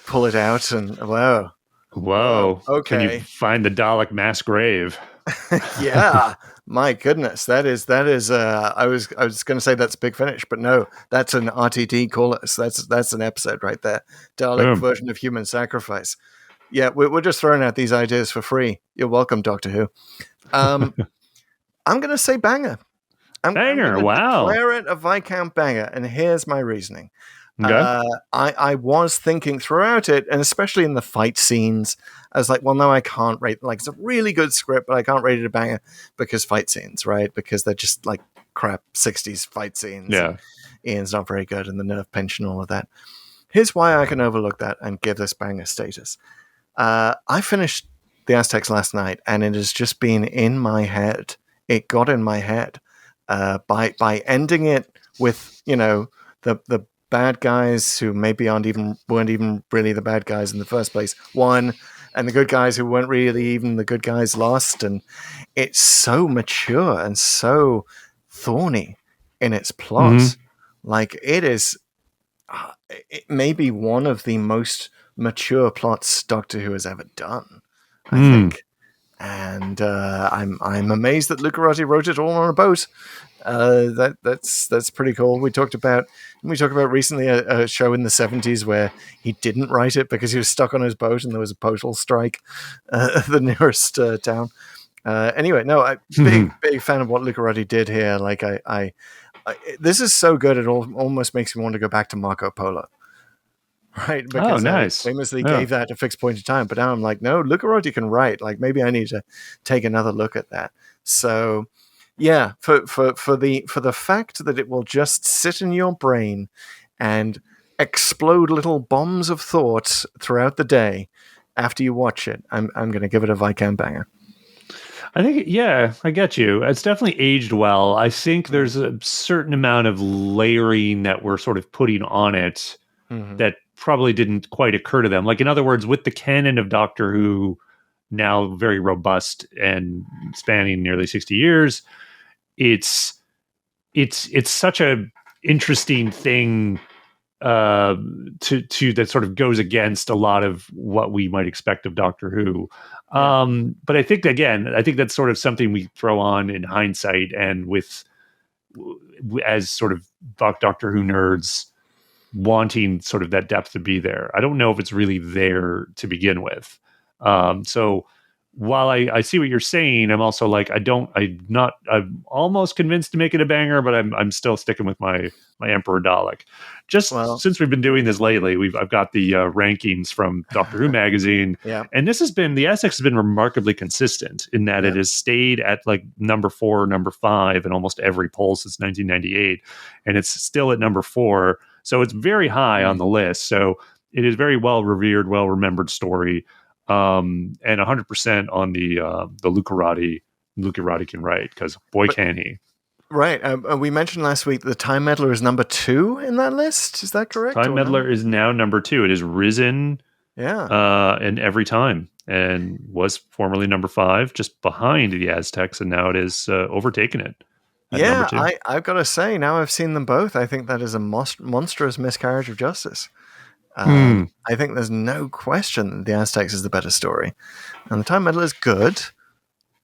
pull it out, and whoa. Okay. Can you find the Dalek mass grave? Yeah. My goodness, that is. I was going to say that's Big Finish, but no, that's an RTD call us. That's an episode right there. Dalek version of Human Sacrifice. Yeah, we're just throwing out these ideas for free. You're welcome, Doctor Who. I'm going to say Banger. Banger! Wow. Declare it a Viscount Banger, and here's my reasoning. Okay. I was thinking throughout it, and especially in the fight scenes, I was like, well, no, I can't rate. Like, it's a really good script, but I can't rate it a banger because fight scenes, right? Because they're just like crap 60s fight scenes. Yeah. Ian's not very good, and the nerve pinch and all of that. Here's why I can overlook that and give this banger status. I finished the Aztecs last night, and it has just been in my head. It got in my head by ending it with the bad guys who maybe weren't even really the bad guys in the first place won, and the good guys who weren't really even the good guys lost. And it's so mature and so thorny in its plot. Mm-hmm. Like it is. It may be one of the most mature plots Doctor Who has ever done, I think. And I'm amazed that Lucarotti wrote it all on a boat. That's pretty cool. We talked about recently a show in the 70s where he didn't write it because he was stuck on his boat and there was a postal strike at the nearest town. Anyway, no, big fan of what Lucarotti did here. Like I this is so good it almost makes me want to go back to Marco Polo. Right, because nice. famously gave that a fixed point in time. But now I'm like, no, Lucarotti can write. Like maybe I need to take another look at that. So yeah, for the fact that it will just sit in your brain and explode little bombs of thought throughout the day after you watch it, I'm going to give it a Viscount banger. I think, yeah, I get you. It's definitely aged well. I think there's a certain amount of layering that we're sort of putting on it that probably didn't quite occur to them. Like, in other words, with the canon of Doctor Who now very robust and spanning nearly 60 years, it's such a interesting thing to that sort of goes against a lot of what we might expect of Doctor Who. But I think that's sort of something we throw on in hindsight and as sort of Doctor Who nerds wanting sort of that depth to be there. I don't know if it's really there to begin with. So while I see what you're saying, I'm also like, I'm almost convinced to make it a banger, but I'm still sticking with my Emperor Dalek. Since we've been doing this lately, I've got the rankings from Doctor Who magazine, and the Aztecs has been remarkably consistent in that it has stayed at like number 4, number 5 in almost every poll since 1998, and it's still at number 4, so it's very high on the list. So it is very well revered, well remembered story. And 100% on the Lucarotti. Lucarotti can write, because boy can he. Right. We mentioned last week the Time Meddler is number 2 in that list. Is that correct? Time Meddler is now number 2. It has risen in every time and was formerly number 5, just behind the Aztecs, and now it is overtaken it. Yeah, I've got to say, now I've seen them both, I think that is a monstrous miscarriage of justice. I think there's no question that the Aztecs is the better story, and the Time Meddler is good,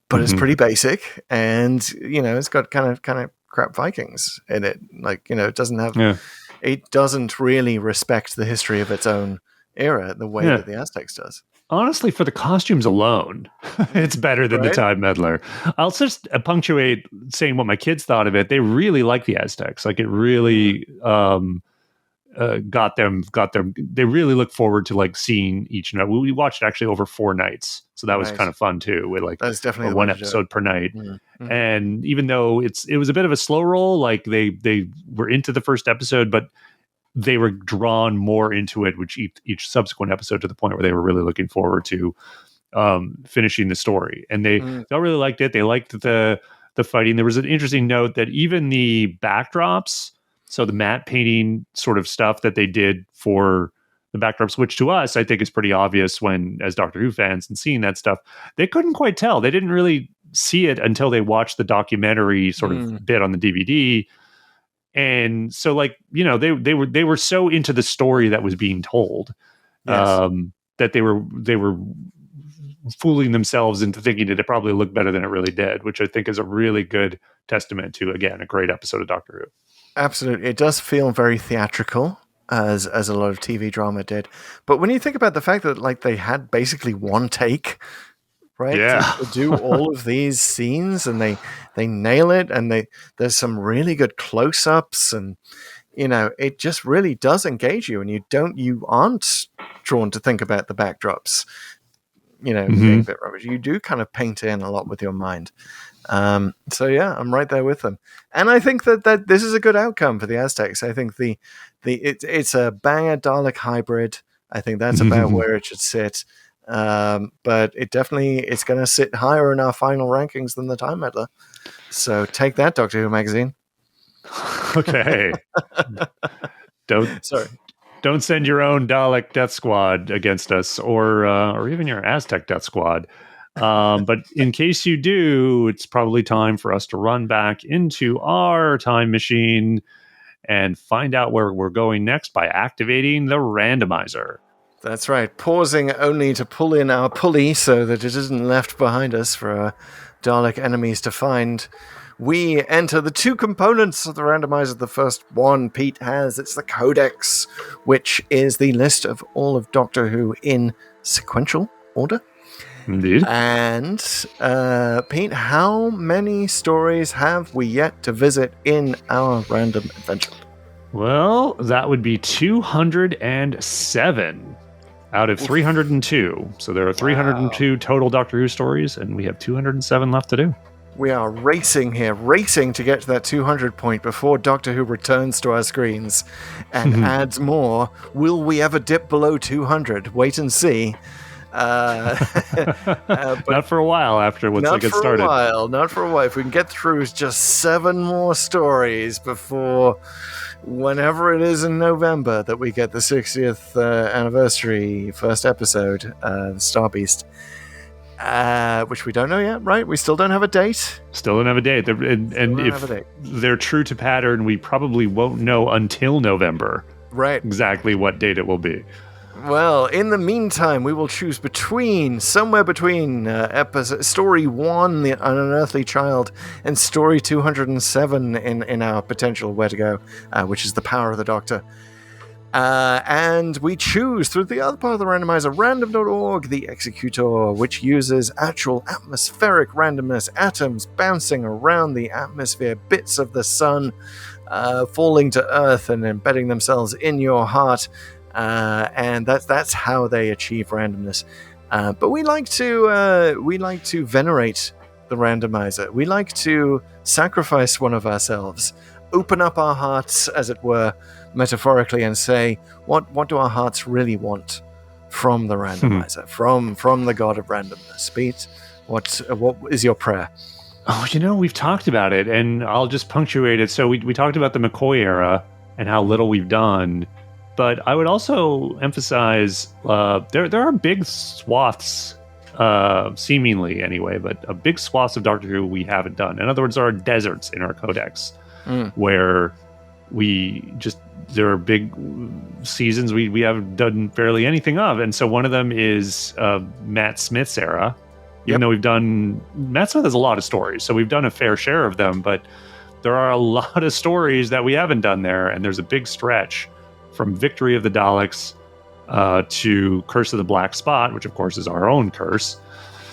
but it's pretty basic, and it's got kind of crap Vikings in it. Like it doesn't have, it doesn't really respect the history of its own era the way that the Aztecs does. Honestly, for the costumes alone, it's better than the Time Meddler. I'll just punctuate saying what my kids thought of it. They really like the Aztecs. Like, it really got them. They really look forward to like seeing each night. We watched actually over 4 nights, so that was kind of fun too. With like that's definitely one episode per night. And even though it was a bit of a slow roll, like they were into the first episode, but they were drawn more into it with each subsequent episode, to the point where they were really looking forward to finishing the story. And they all really liked it. They liked the fighting. There was an interesting note that even the backdrops, so the matte painting sort of stuff that they did for the backdrops, which to us, I think is pretty obvious as Doctor Who fans and seeing that stuff, they couldn't quite tell. They didn't really see it until they watched the documentary sort of bit on the DVD. And so, like, they were so into the story that was being told that they were fooling themselves into thinking that it probably looked better than it really did, which I think is a really good testament to, again, a great episode of Doctor Who. Absolutely. It does feel very theatrical, as a lot of TV drama did. But when you think about the fact that like they had basically one take, right? To do all of these scenes, and they nail it, and there's some really good close-ups, and it just really does engage you, and you aren't drawn to think about the backdrops, being a bit rubbish. You do kind of paint in a lot with your mind. So yeah, I'm right there with them, and I think that this is a good outcome for the Aztecs. I think the It's a banger Dalek hybrid. I think that's about where it should sit. But it's going to sit higher in our final rankings than the Time Meddler. So take that, Doctor Who magazine. Okay. Don't send your own Dalek Death Squad against us, or even your Aztec Death Squad. But in case you do, it's probably time for us to run back into our time machine and find out where we're going next by activating the randomizer. That's right. Pausing only to pull in our pulley so that it isn't left behind us for our Dalek enemies to find. We enter the two components of the randomizer. The first one Pete has, it's the Codex, which is the list of all of Doctor Who in sequential order. Indeed. And Pete, how many stories have we yet to visit in our random adventure? Well, that would be 207 out of 302. So there are 302 total Doctor Who stories, and we have 207 left to do. We are racing to get to that 200 point before Doctor Who returns to our screens and adds more. Will we ever dip below 200? Wait and see. Not for a while after once they get started. Not for a while. If we can get through just 7 more stories before whenever it is in November that we get the 60th anniversary first episode, Star Beast. Which we don't know yet, right? We still don't have a date. Still don't have a date. And if they're true to pattern, we probably won't know until November. Right. Exactly what date it will be. Well, in the meantime, we will choose somewhere between story 1, The Unearthly Child, and story 207 in our potential where to go, which is The Power of the Doctor. And we choose through the other part of the randomizer, random.org, the executor, which uses actual atmospheric randomness, atoms bouncing around the atmosphere, bits of the sun falling to Earth and embedding themselves in your heart. And that's how they achieve randomness. But we like to venerate the randomizer. We like to sacrifice one of ourselves, open up our hearts, as it were, metaphorically, and say, what do our hearts really want from the randomizer, from the god of randomness? Pete, what is your prayer? Oh, we've talked about it, and I'll just punctuate it. So we talked about the McCoy era and how little we've done, but I would also emphasize there are big swaths, seemingly anyway, but a big swaths of Doctor Who we haven't done. In other words, there are deserts in our codex where there are big seasons we haven't done barely anything of. And so one of them is Matt Smith's era. Even though Matt Smith has a lot of stories, so we've done a fair share of them, but there are a lot of stories that we haven't done there, and there's a big stretch from Victory of the Daleks to Curse of the Black Spot, which of course is our own curse.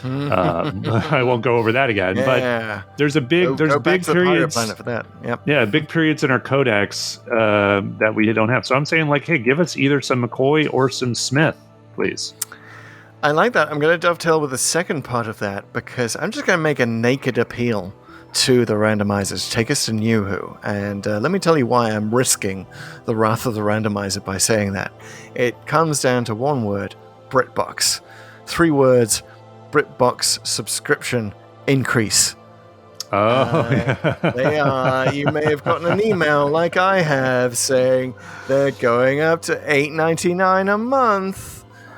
I won't go over that again, but there's big periods for that. Yep. Yeah, big periods in our codex that we don't have. So I'm saying, hey, give us either some McCoy or some Smith, please. I like that. I'm going to dovetail with the second part of that, because I'm just going to make a naked appeal to the randomizers. Take us to New Who, and let me tell you why I'm risking the wrath of the randomizer by saying that. It comes down to one word: BritBox. 3 words: BritBox subscription increase. They are. You may have gotten an email like I have saying they're going up to $8.99 a month.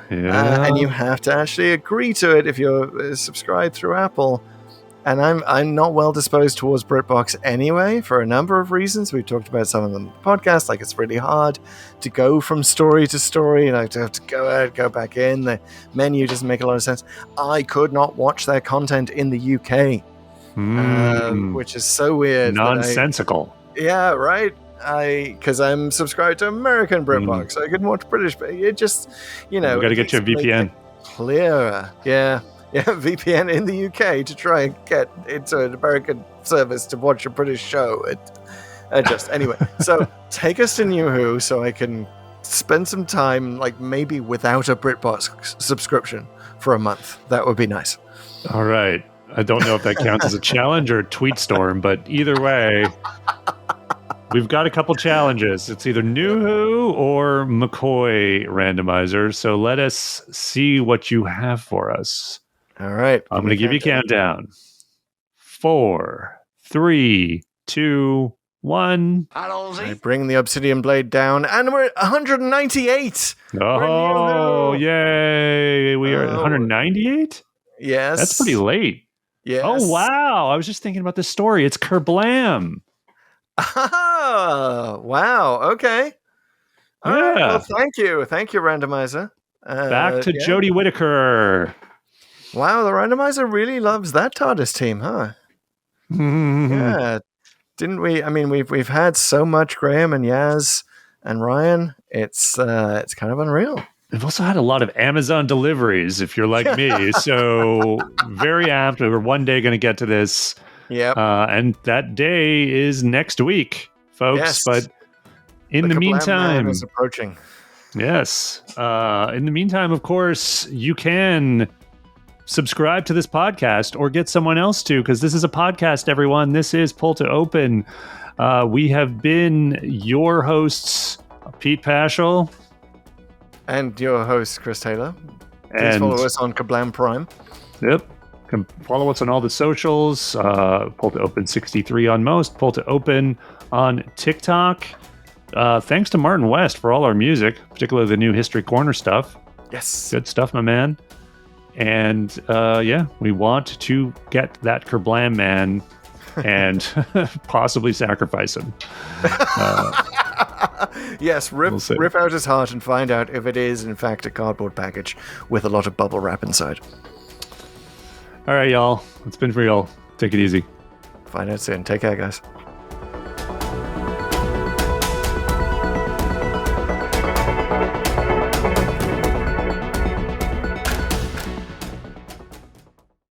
Yeah. And you have to actually agree to it if you're subscribed through Apple. And I'm not well disposed towards BritBox anyway, for a number of reasons. We've talked about some of them in the podcast. It's really hard to go from story to story, and I have to go out, go back in. The menu doesn't make a lot of sense. I could not watch their content in the UK, which is so weird. Nonsensical. Yeah, right. Because I'm subscribed to American BritBox, so I couldn't watch British. But it just, we got to get you a VPN. Clearer, yeah, VPN in the UK to try and get into an American service to watch a British show. Anyway. So take us to New Who, so I can spend some time, maybe without a BritBox subscription for a month. That would be nice. All right. I don't know if that counts as a challenge or a tweet storm, but either way. we've got a couple challenges. It's either New Who or McCoy randomizer. So let us see what you have for us. All right. I'm going to give you a countdown. 4, 3, 2, 1. I bring the obsidian blade down, and we're at 198. Oh, yay. We are at 198? Yes. That's pretty late. Yes. Oh, wow. I was just thinking about this story. It's Kerblam. Oh, wow. Okay. All right, well, thank you. Thank you, randomizer. Back to Jodie Whittaker. Wow, the randomizer really loves that TARDIS team, huh? Yeah. Didn't we? I mean, we've had so much Graham and Yaz and Ryan. It's kind of unreal. We've also had a lot of Amazon deliveries, if you're like me. So very apt. We're one day going to get to this. Yep. And that day is next week, folks. Yes. But in the Kablam meantime, Man is approaching. Yes. In the meantime, of course, you can subscribe to this podcast or get someone else to, because this is a podcast, everyone. This is Pull to Open. We have been your hosts, Pete Paschal. And your host, Chris Taylor. Please And follow us on Kablam Prime. Yep. Can follow us on all the socials. Pull to Open 63 on most. Pull to Open on TikTok. Thanks to Martin West for all our music, particularly the new History Corner stuff. Yes. Good stuff, my man. And we want to get that Kerblam man and possibly sacrifice him. Yes, rip out his heart and find out if it is, in fact, a cardboard package with a lot of bubble wrap inside. All right, y'all. It's been real. Take it easy. Find out soon. Take care, guys.